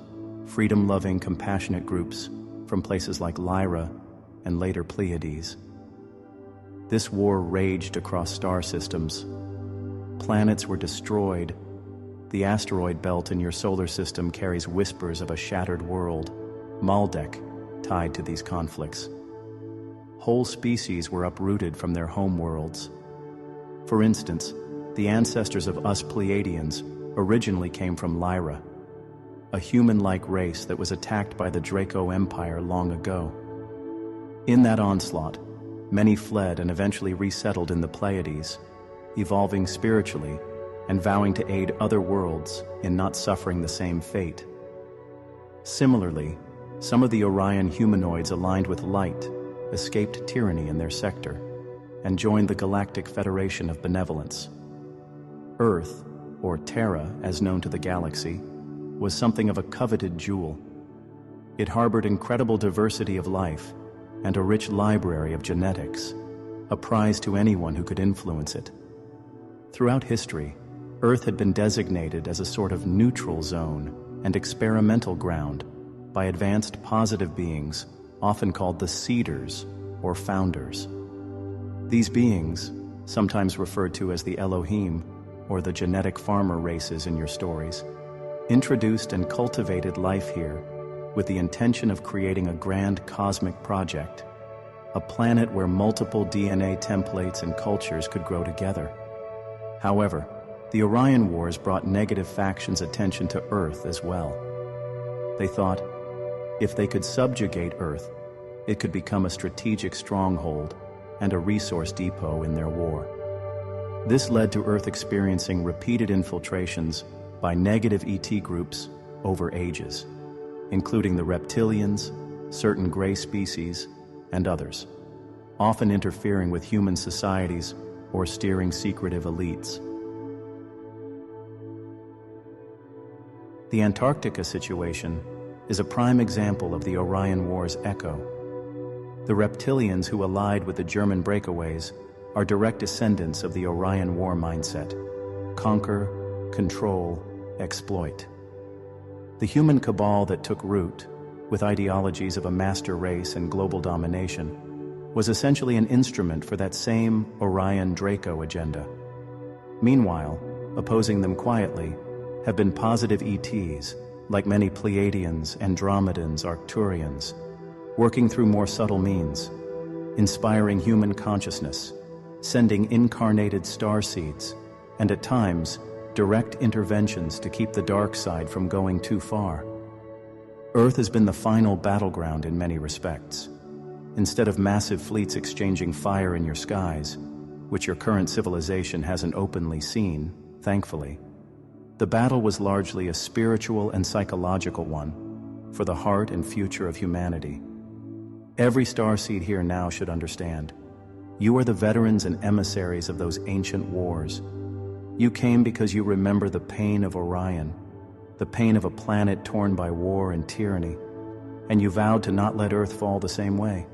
freedom-loving, compassionate groups from places like Lyra and later Pleiades. This war raged across star systems. Planets were destroyed. The asteroid belt in your solar system carries whispers of a shattered world, Maldek, tied to these conflicts. Whole species were uprooted from their home worlds. For instance, the ancestors of us Pleiadians originally came from Lyra, a human-like race that was attacked by the Draco Empire long ago. In that onslaught, many fled and eventually resettled in the Pleiades, evolving spiritually and vowing to aid other worlds in not suffering the same fate. Similarly, some of the Orion humanoids aligned with light escaped tyranny in their sector and joined the Galactic Federation of Benevolence. Earth, or Terra as known to the galaxy, was something of a coveted jewel. It harbored incredible diversity of life and a rich library of genetics, a prize to anyone who could influence it. Throughout history, Earth had been designated as a sort of neutral zone and experimental ground by advanced positive beings, often called the seeders or founders. These beings, sometimes referred to as the Elohim or the genetic farmer races in your stories, introduced and cultivated life here with the intention of creating a grand cosmic project, a planet where multiple DNA templates and cultures could grow together. However, the Orion Wars brought negative factions' attention to Earth as well. They thought, if they could subjugate Earth, it could become a strategic stronghold and a resource depot in their war. This led to Earth experiencing repeated infiltrations by negative ET groups over ages, including the reptilians, certain gray species, and others, often interfering with human societies or steering secretive elites. The Antarctica situation is a prime example of the Orion War's echo. The reptilians who allied with the German breakaways are direct descendants of the Orion War mindset: conquer, control, exploit. The human cabal that took root, with ideologies of a master race and global domination, was essentially an instrument for that same Orion Draco agenda. Meanwhile, opposing them quietly have been positive ETs, like many Pleiadians, Andromedans, Arcturians, working through more subtle means, inspiring human consciousness, sending incarnated starseeds, and at times, direct interventions to keep the dark side from going too far. Earth has been the final battleground in many respects. Instead of massive fleets exchanging fire in your skies, which your current civilization hasn't openly seen, thankfully, the battle was largely a spiritual and psychological one for the heart and future of humanity. Every starseed here now should understand. You are the veterans and emissaries of those ancient wars. You came because you remember the pain of Orion, the pain of a planet torn by war and tyranny, and you vowed to not let Earth fall the same way.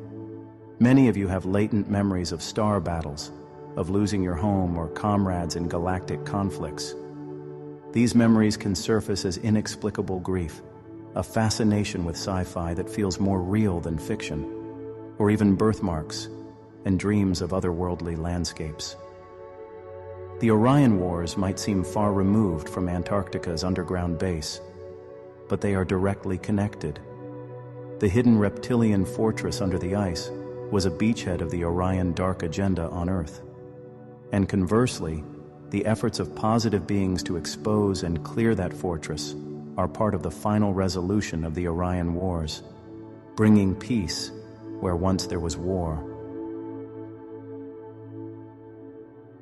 Many of you have latent memories of star battles, of losing your home or comrades in galactic conflicts. These memories can surface as inexplicable grief, a fascination with sci-fi that feels more real than fiction, or even birthmarks and dreams of otherworldly landscapes. The Orion Wars might seem far removed from Antarctica's underground base, but they are directly connected. The hidden reptilian fortress under the ice was a beachhead of the Orion dark agenda on Earth. And conversely, the efforts of positive beings to expose and clear that fortress are part of the final resolution of the Orion Wars, bringing peace where once there was war.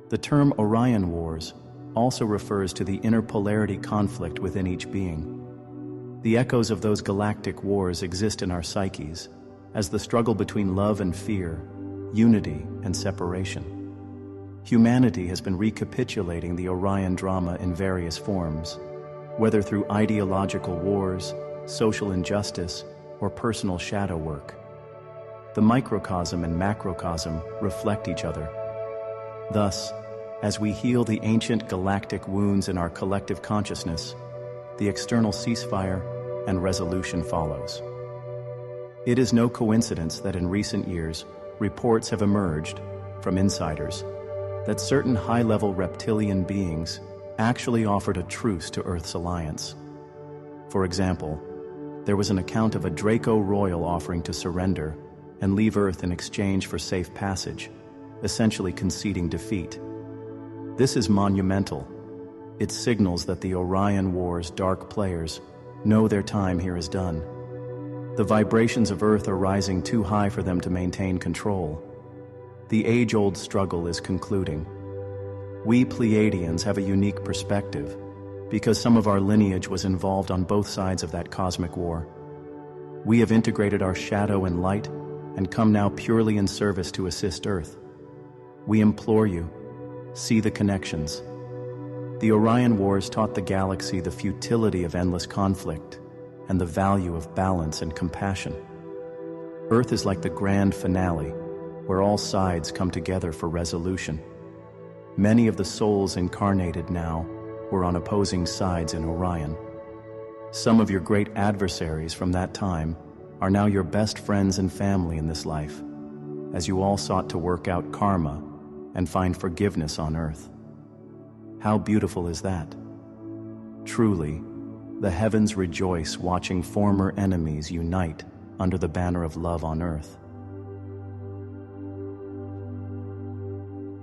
The term Orion Wars also refers to the interpolarity conflict within each being. The echoes of those galactic wars exist in our psyches as the struggle between love and fear, unity and separation. Humanity has been recapitulating the Orion drama in various forms, whether through ideological wars, social injustice, or personal shadow work. The microcosm and macrocosm reflect each other. Thus, as we heal the ancient galactic wounds in our collective consciousness, the external ceasefire and resolution follows. It is no coincidence that in recent years, reports have emerged from insiders that certain high-level reptilian beings actually offered a truce to Earth's alliance. For example, there was an account of a Draco Royal offering to surrender and leave Earth in exchange for safe passage, essentially conceding defeat. This is monumental. It signals that the Orion War's dark players know their time here is done. The vibrations of Earth are rising too high for them to maintain control. The age-old struggle is concluding. We Pleiadians have a unique perspective because some of our lineage was involved on both sides of that cosmic war. We have integrated our shadow and light and come now purely in service to assist Earth. We implore you, see the connections. The Orion Wars taught the galaxy the futility of endless conflict and the value of balance and compassion. Earth is like the grand finale, where all sides come together for resolution. Many of the souls incarnated now were on opposing sides in Orion. Some of your great adversaries from that time are now your best friends and family in this life, as you all sought to work out karma and find forgiveness on Earth. How beautiful is that? Truly, the heavens rejoice watching former enemies unite under the banner of love on Earth.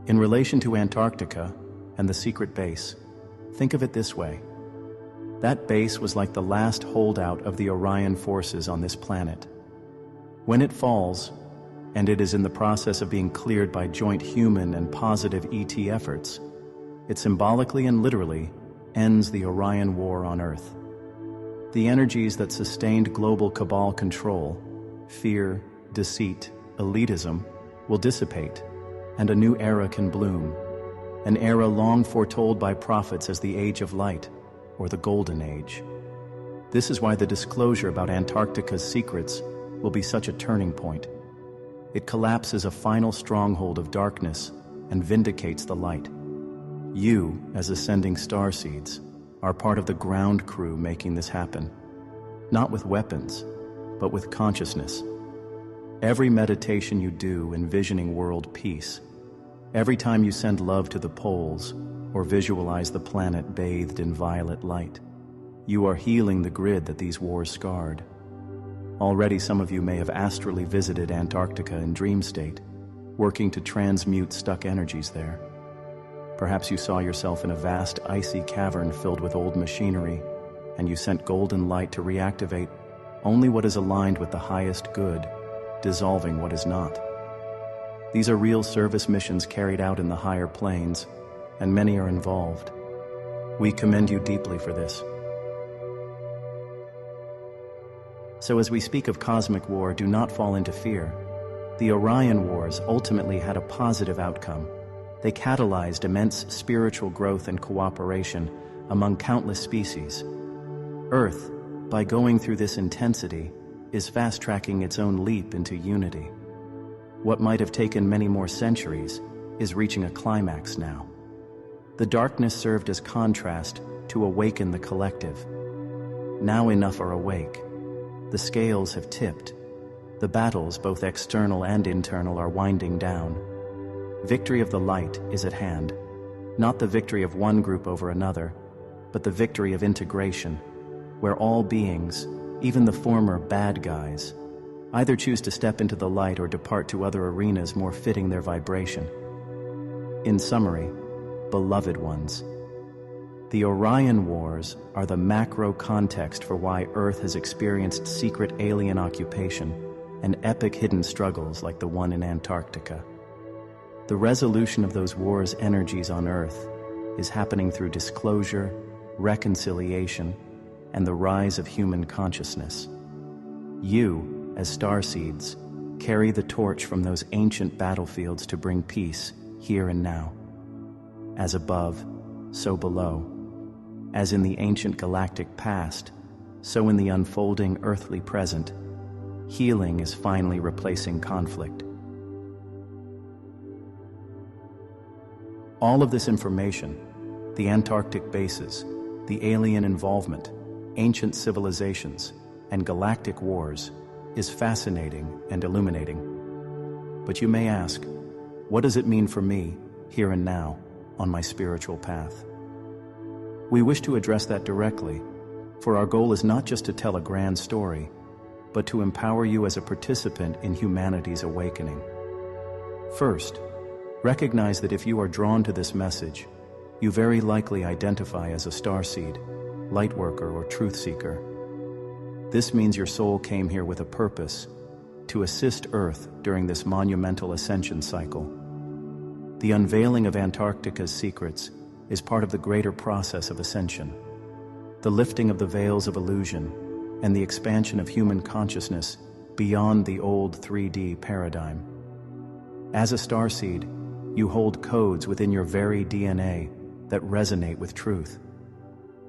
In relation to Antarctica and the secret base, think of it this way. That base was like the last holdout of the Orion forces on this planet. When it falls, and it is in the process of being cleared by joint human and positive ET efforts, it symbolically and literally ends the Orion War on Earth. The energies that sustained global cabal control, fear, deceit, elitism, will dissipate, and a new era can bloom, an era long foretold by prophets as the Age of Light, or the Golden Age. This is why the disclosure about Antarctica's secrets will be such a turning point. It collapses a final stronghold of darkness and vindicates the light. You, as ascending starseeds, are part of the ground crew making this happen, not with weapons, but with consciousness. Every meditation you do envisioning world peace, every time you send love to the poles or visualize the planet bathed in violet light, you are healing the grid that these wars scarred. Already some of you may have astrally visited Antarctica in dream state, working to transmute stuck energies there. Perhaps you saw yourself in a vast icy cavern filled with old machinery, and you sent golden light to reactivate only what is aligned with the highest good, dissolving what is not. These are real service missions carried out in the higher planes, and many are involved. We commend you deeply for this. So as we speak of cosmic war, do not fall into fear. The Orion Wars ultimately had a positive outcome. They catalyzed immense spiritual growth and cooperation among countless species. Earth, by going through this intensity, is fast-tracking its own leap into unity. What might have taken many more centuries is reaching a climax now. The darkness served as contrast to awaken the collective. Now enough are awake. The scales have tipped. The battles, both external and internal, are winding down. Victory of the light is at hand. Not the victory of one group over another, but the victory of integration, where all beings, even the former bad guys, either choose to step into the light or depart to other arenas more fitting their vibration. In summary, beloved ones, the Orion Wars are the macro context for why Earth has experienced secret alien occupation and epic hidden struggles like the one in Antarctica. The resolution of those wars' energies on Earth is happening through disclosure, reconciliation, and the rise of human consciousness. You, as starseeds, carry the torch from those ancient battlefields to bring peace here and now. As above, so below. As in the ancient galactic past, so in the unfolding earthly present, Healing is finally replacing conflict. All of this information, the Antarctic bases, the alien involvement, ancient civilizations, and galactic wars, is fascinating and illuminating. But you may ask, what does it mean for me, here and now, on my spiritual path? We wish to address that directly, for our goal is not just to tell a grand story, but to empower you as a participant in humanity's awakening. First, recognize that if you are drawn to this message, you very likely identify as a starseed, lightworker, or truth seeker. This means your soul came here with a purpose, to assist Earth during this monumental ascension cycle. The unveiling of Antarctica's secrets is part of the greater process of ascension, the lifting of the veils of illusion and the expansion of human consciousness beyond the old 3D paradigm. As a starseed, you hold codes within your very DNA that resonate with truth.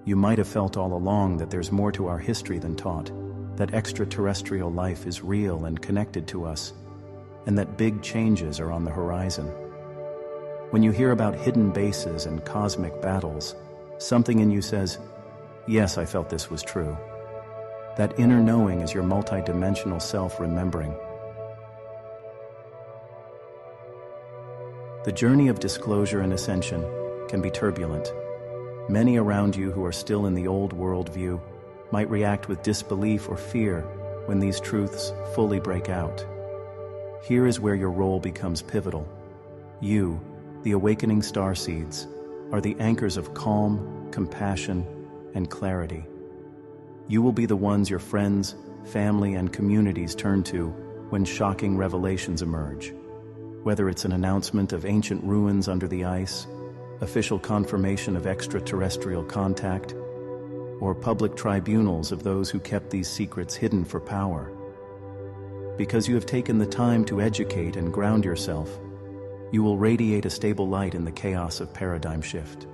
You might have felt all along that there's more to our history than taught, that extraterrestrial life is real and connected to us, and that big changes are on the horizon. When you hear about hidden bases and cosmic battles, something in you says, yes, I felt this was true. That inner knowing is your multidimensional self remembering. The journey of disclosure and ascension can be turbulent. Many around you who are still in the old worldview might react with disbelief or fear when these truths fully break out. Here is where your role becomes pivotal. You, the awakening starseeds, are the anchors of calm, compassion, and clarity. You will be the ones your friends, family, and communities turn to when shocking revelations emerge. Whether it's an announcement of ancient ruins under the ice, official confirmation of extraterrestrial contact, or public tribunals of those who kept these secrets hidden for power. Because you have taken the time to educate and ground yourself, you will radiate a stable light in the chaos of paradigm shift.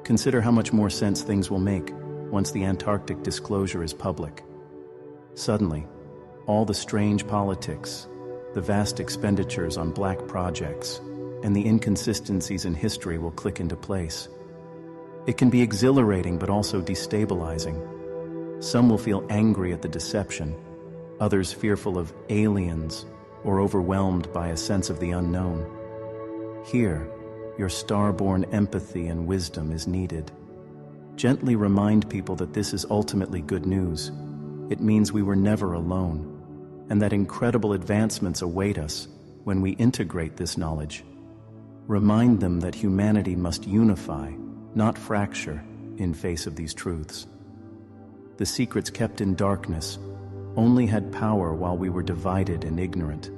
Consider how much more sense things will make once the Antarctic disclosure is public. Suddenly, all the strange politics, the vast expenditures on black projects, and the inconsistencies in history will click into place. It can be exhilarating but also destabilizing. Some will feel angry at the deception, others fearful of aliens or overwhelmed by a sense of the unknown. Here, your star-born empathy and wisdom is needed. Gently remind people that this is ultimately good news. It means we were never alone, and that incredible advancements await us when we integrate this knowledge. Remind them that humanity must unify, not fracture, in face of these truths. The secrets kept in darkness only had power while we were divided and ignorant.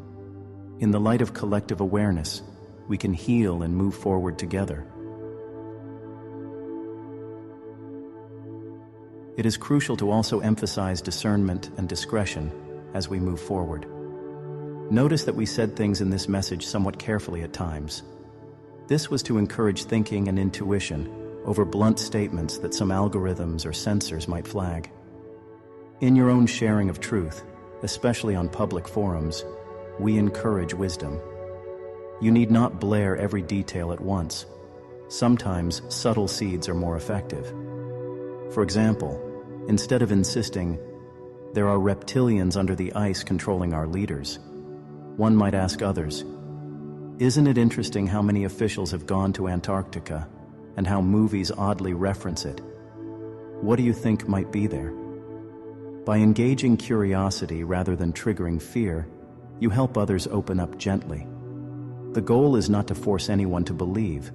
In the light of collective awareness, we can heal and move forward together. It is crucial to also emphasize discernment and discretion as we move forward. Notice that we said things in this message somewhat carefully at times. This was to encourage thinking and intuition over blunt statements that some algorithms or censors might flag. In your own sharing of truth, especially on public forums, we encourage wisdom. You need not blare every detail at once. Sometimes subtle seeds are more effective. For example, instead of insisting, "There are reptilians under the ice controlling our leaders," one might ask others, "Isn't it interesting how many officials have gone to Antarctica and how movies oddly reference it? What do you think might be there?" By engaging curiosity rather than triggering fear, you help others open up gently. The goal is not to force anyone to believe,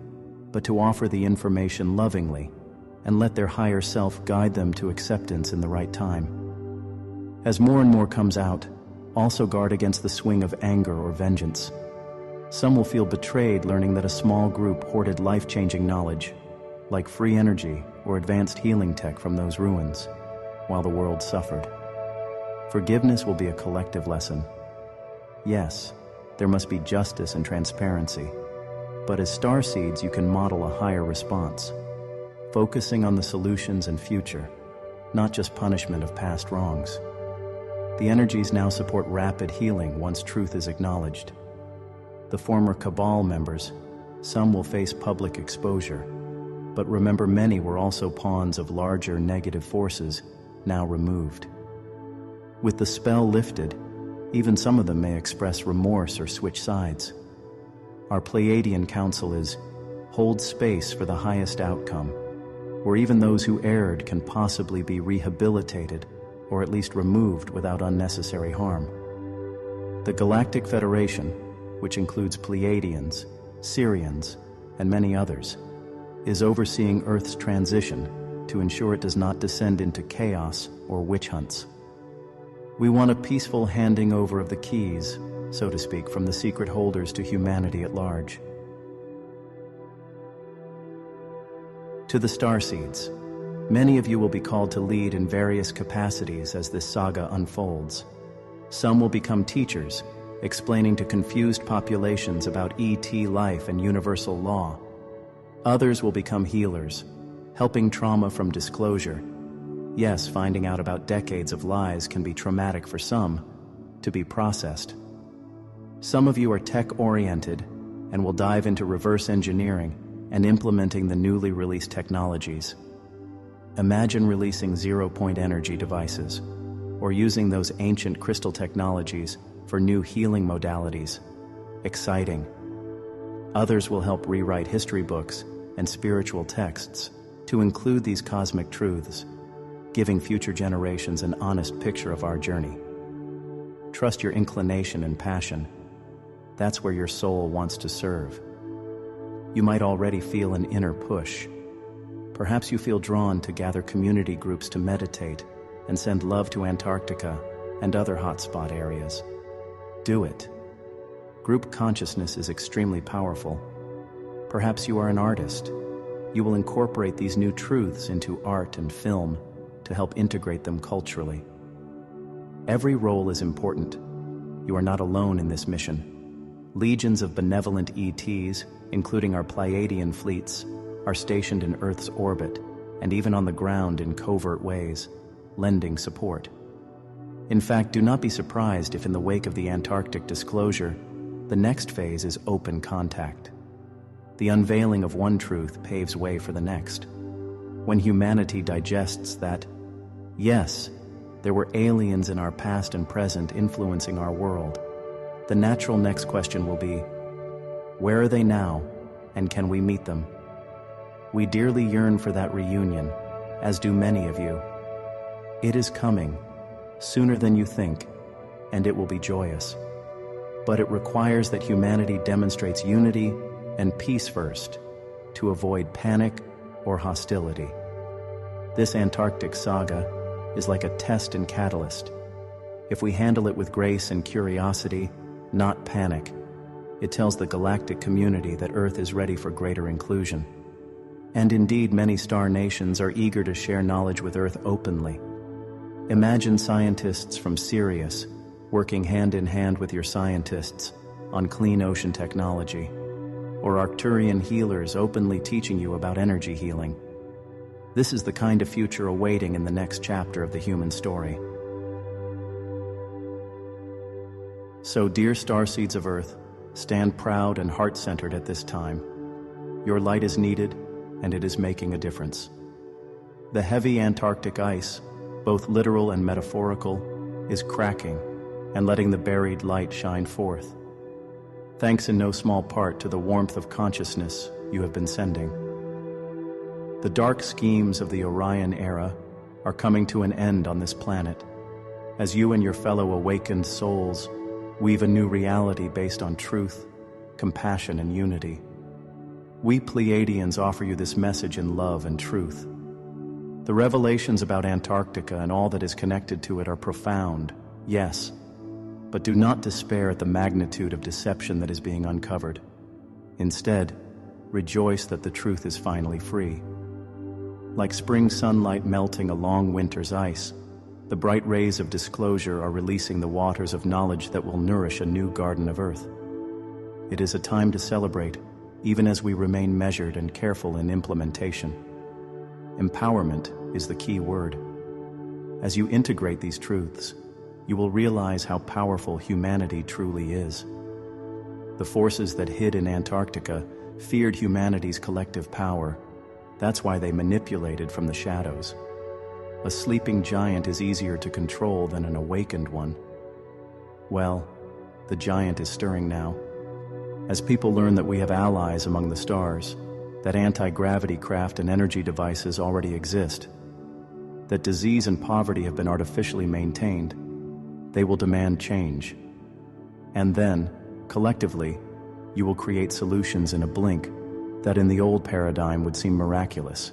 but to offer the information lovingly and let their higher self guide them to acceptance in the right time. As more and more comes out, also guard against the swing of anger or vengeance. Some will feel betrayed learning that a small group hoarded life-changing knowledge, like free energy or advanced healing tech from those ruins, while the world suffered. Forgiveness will be a collective lesson. Yes, there must be justice and transparency, but as starseeds you can model a higher response, focusing on the solutions and future, not just punishment of past wrongs. The energies now support rapid healing once truth is acknowledged. The former cabal members, some will face public exposure, but remember many were also pawns of larger negative forces now removed. With the spell lifted, even some of them may express remorse or switch sides. Our Pleiadian counsel is, hold space for the highest outcome, where even those who erred can possibly be rehabilitated or at least removed without unnecessary harm. The Galactic Federation, which includes Pleiadians, Syrians, and many others, is overseeing Earth's transition to ensure it does not descend into chaos or witch hunts. We want a peaceful handing over of the keys, so to speak, from the secret holders to humanity at large. To the starseeds, many of you will be called to lead in various capacities as this saga unfolds. Some will become teachers, explaining to confused populations about ET life and universal law. Others will become healers, helping trauma from disclosure. Yes, finding out about decades of lies can be traumatic for some, to be processed. Some of you are tech-oriented and will dive into reverse engineering and implementing the newly released technologies. Imagine releasing zero-point energy devices, or using those ancient crystal technologies for new healing modalities. Exciting. Others will help rewrite history books and spiritual texts to include these cosmic truths, giving future generations an honest picture of our journey. Trust your inclination and passion. That's where your soul wants to serve. You might already feel an inner push. Perhaps you feel drawn to gather community groups to meditate and send love to Antarctica and other hotspot areas. Do it. Group consciousness is extremely powerful. Perhaps you are an artist. You will incorporate these new truths into art and film to help integrate them culturally. Every role is important. You are not alone in this mission. Legions of benevolent ETs, including our Pleiadian fleets, are stationed in Earth's orbit and even on the ground in covert ways, lending support. In fact, do not be surprised if in the wake of the Antarctic disclosure, the next phase is open contact. The unveiling of one truth paves way for the next. When humanity digests that, yes, there were aliens in our past and present influencing our world, the natural next question will be, where are they now, and can we meet them? We dearly yearn for that reunion, as do many of you. It is coming, sooner than you think, and it will be joyous. But it requires that humanity demonstrates unity and peace first, to avoid panic or hostility. This Antarctic saga is like a test and catalyst. If we handle it with grace and curiosity, not panic, it tells the galactic community that Earth is ready for greater inclusion. And indeed, many star nations are eager to share knowledge with Earth openly. Imagine scientists from Sirius working hand in hand with your scientists on clean ocean technology, or Arcturian healers openly teaching you about energy healing. This is the kind of future awaiting in the next chapter of the human story. So, dear starseeds of Earth, stand proud and heart-centered at this time. Your light is needed, and it is making a difference. The heavy Antarctic ice, both literal and metaphorical, is cracking and letting the buried light shine forth. Thanks in no small part to the warmth of consciousness you have been sending. The dark schemes of the Orion era are coming to an end on this planet, as you and your fellow awakened souls weave a new reality based on truth, compassion, and unity. We Pleiadians offer you this message in love and truth. The revelations about Antarctica and all that is connected to it are profound, yes, but do not despair at the magnitude of deception that is being uncovered. Instead, rejoice that the truth is finally free. Like spring sunlight melting a long winter's ice, the bright rays of disclosure are releasing the waters of knowledge that will nourish a new garden of Earth. It is a time to celebrate, even as we remain measured and careful in implementation. Empowerment is the key word. As you integrate these truths, you will realize how powerful humanity truly is. The forces that hid in Antarctica feared humanity's collective power. That's why they manipulated from the shadows. A sleeping giant is easier to control than an awakened one. Well, the giant is stirring now. As people learn that we have allies among the stars, that anti-gravity craft and energy devices already exist, that disease and poverty have been artificially maintained, they will demand change. And then, collectively, you will create solutions in a blink that in the old paradigm would seem miraculous.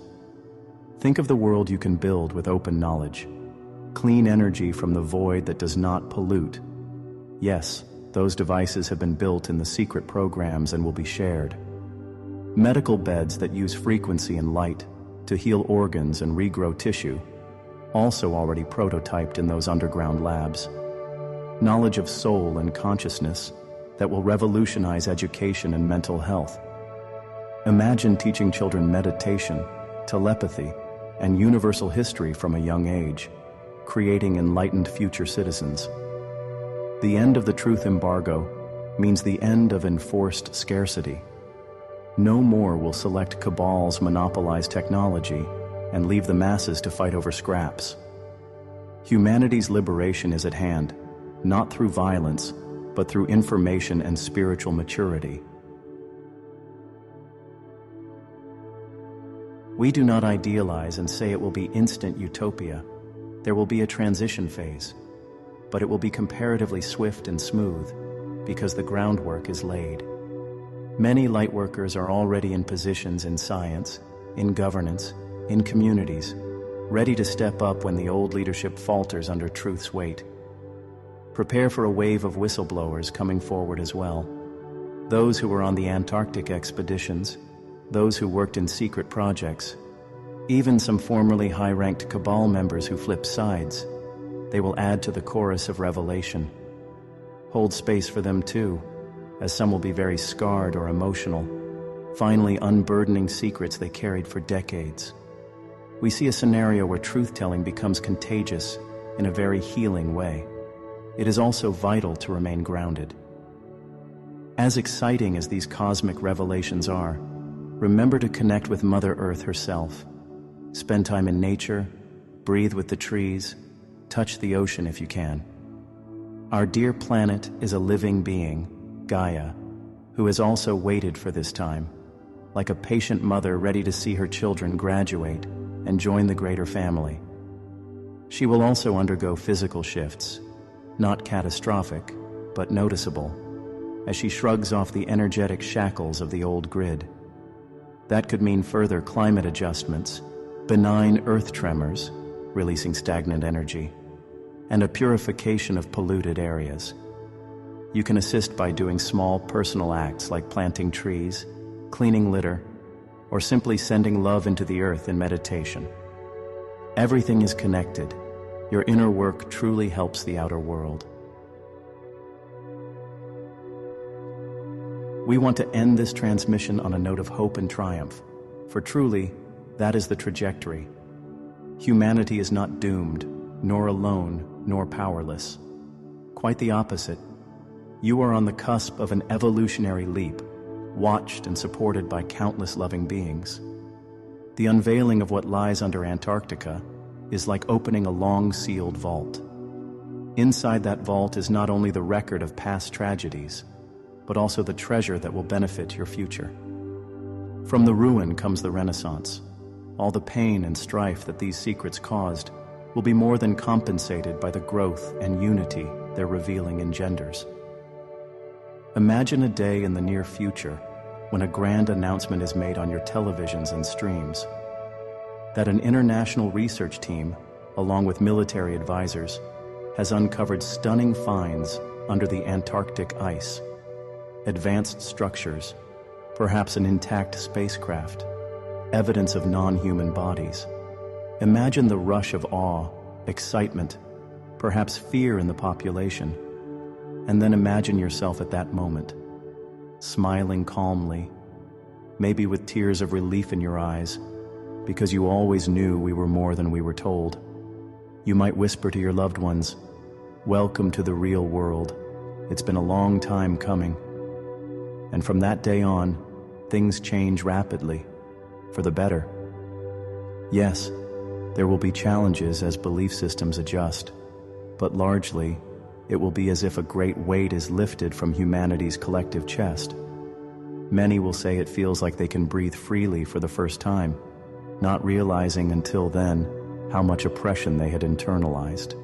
Think of the world you can build with open knowledge. Clean energy from the void that does not pollute. Yes, those devices have been built in the secret programs and will be shared. Medical beds that use frequency and light to heal organs and regrow tissue, also already prototyped in those underground labs. Knowledge of soul and consciousness that will revolutionize education and mental health. Imagine teaching children meditation, telepathy, and universal history from a young age, creating enlightened future citizens. The end of the truth embargo means the end of enforced scarcity. No more will select cabals monopolize technology and leave the masses to fight over scraps. Humanity's liberation is at hand, not through violence, but through information and spiritual maturity. We do not idealize and say it will be instant utopia. There will be a transition phase, but it will be comparatively swift and smooth because the groundwork is laid. Many lightworkers are already in positions in science, in governance, in communities, ready to step up when the old leadership falters under truth's weight. Prepare for a wave of whistleblowers coming forward as well. Those who were on the Antarctic expeditions, those who worked in secret projects, even some formerly high-ranked cabal members who flipped sides. They will add to the chorus of revelation. Hold space for them too, as some will be very scarred or emotional, finally unburdening secrets they carried for decades. We see a scenario where truth-telling becomes contagious in a very healing way. It is also vital to remain grounded. As exciting as these cosmic revelations are, remember to connect with Mother Earth herself. Spend time in nature, breathe with the trees, touch the ocean if you can. Our dear planet is a living being, Gaia, who has also waited for this time, like a patient mother ready to see her children graduate and join the greater family. She will also undergo physical shifts, not catastrophic, but noticeable, as she shrugs off the energetic shackles of the old grid. That could mean further climate adjustments, benign earth tremors, releasing stagnant energy, and a purification of polluted areas. You can assist by doing small personal acts like planting trees, cleaning litter, or simply sending love into the earth in meditation. Everything is connected. Your inner work truly helps the outer world. We want to end this transmission on a note of hope and triumph, for truly, that is the trajectory. Humanity is not doomed, nor alone, nor powerless. Quite the opposite. You are on the cusp of an evolutionary leap, watched and supported by countless loving beings. The unveiling of what lies under Antarctica is like opening a long-sealed vault. Inside that vault is not only the record of past tragedies, but also the treasure that will benefit your future. From the ruin comes the Renaissance. All the pain and strife that these secrets caused will be more than compensated by the growth and unity their revealing engenders. Imagine a day in the near future when a grand announcement is made on your televisions and streams, that an international research team, along with military advisors, has uncovered stunning finds under the Antarctic ice. Advanced structures, perhaps an intact spacecraft, evidence of non-human bodies. Imagine the rush of awe, excitement, perhaps fear in the population, and then imagine yourself at that moment, smiling calmly, maybe with tears of relief in your eyes, because you always knew we were more than we were told. You might whisper to your loved ones, Welcome to the real world. It's been a long time coming. And from that day on, things change rapidly, for the better. Yes, there will be challenges as belief systems adjust, but largely, it will be as if a great weight is lifted from humanity's collective chest. Many will say it feels like they can breathe freely for the first time, not realizing until then how much oppression they had internalized.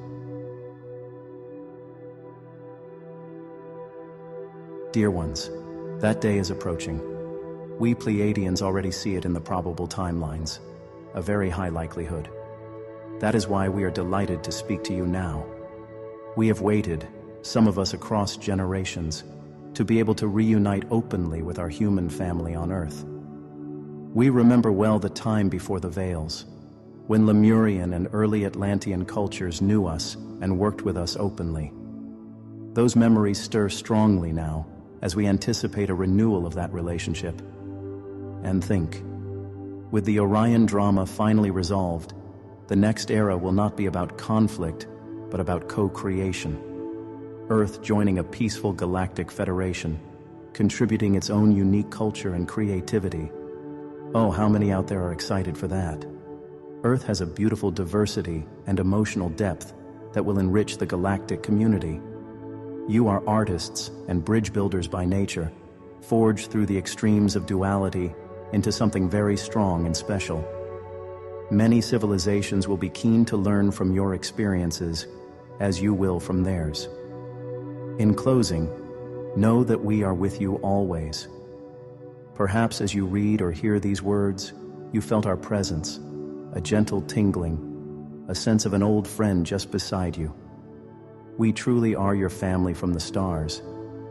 Dear ones, that day is approaching. We Pleiadians already see it in the probable timelines, a very high likelihood. That is why we are delighted to speak to you now. We have waited, some of us across generations, to be able to reunite openly with our human family on Earth. We remember well the time before the veils, when Lemurian and early Atlantean cultures knew us and worked with us openly. Those memories stir strongly now as we anticipate a renewal of that relationship. And think, with the Orion drama finally resolved, the next era will not be about conflict, but about co-creation. Earth joining a peaceful galactic federation, contributing its own unique culture and creativity. Oh, how many out there are excited for that? Earth has a beautiful diversity and emotional depth that will enrich the galactic community. You are artists and bridge builders by nature, forged through the extremes of duality into something very strong and special. Many civilizations will be keen to learn from your experiences, as you will from theirs. In closing, know that we are with you always. Perhaps as you read or hear these words, you felt our presence, a gentle tingling, a sense of an old friend just beside you. We truly are your family from the stars,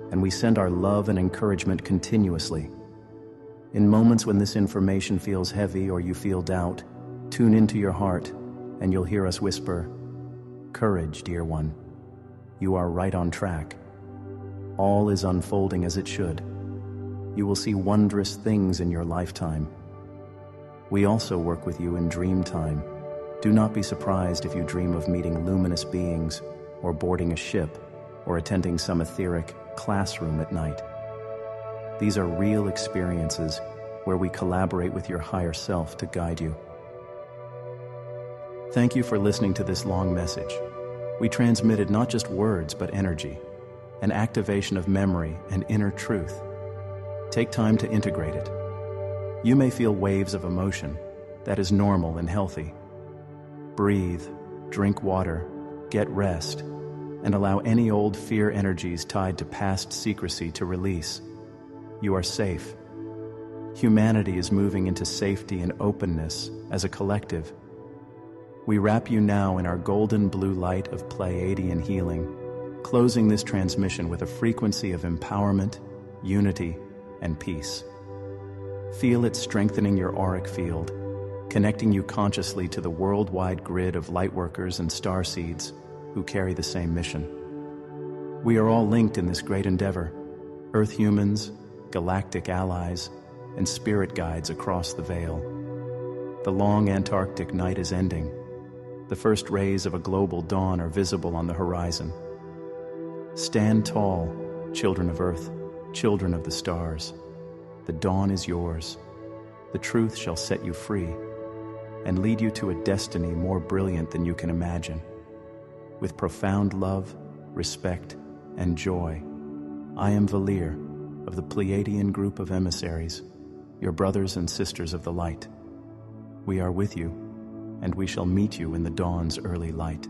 and we send our love and encouragement continuously. In moments when this information feels heavy or you feel doubt, tune into your heart, and you'll hear us whisper, "Courage, dear one. You are right on track. All is unfolding as it should. You will see wondrous things in your lifetime." We also work with you in dream time. Do not be surprised if you dream of meeting luminous beings, or boarding a ship, or attending some etheric classroom at night. These are real experiences where we collaborate with your higher self to guide you. Thank you for listening to this long message. We transmitted not just words, but energy, an activation of memory and inner truth. Take time to integrate it. You may feel waves of emotion. That is normal and healthy. Breathe, drink water, get rest, and allow any old fear energies tied to past secrecy to release. You are safe. Humanity is moving into safety and openness as a collective. We wrap you now in our golden blue light of Pleiadian healing, closing this transmission with a frequency of empowerment, unity, and peace. Feel it strengthening your auric field, connecting you consciously to the worldwide grid of lightworkers and starseeds who carry the same mission. We are all linked in this great endeavor, Earth humans, galactic allies, and spirit guides across the veil. The long Antarctic night is ending. The first rays of a global dawn are visible on the horizon. Stand tall, children of Earth, children of the stars. The dawn is yours. The truth shall set you free and lead you to a destiny more brilliant than you can imagine. With profound love, respect, and joy, I am Valir of the Pleiadian group of emissaries, your brothers and sisters of the light. We are with you, and we shall meet you in the dawn's early light.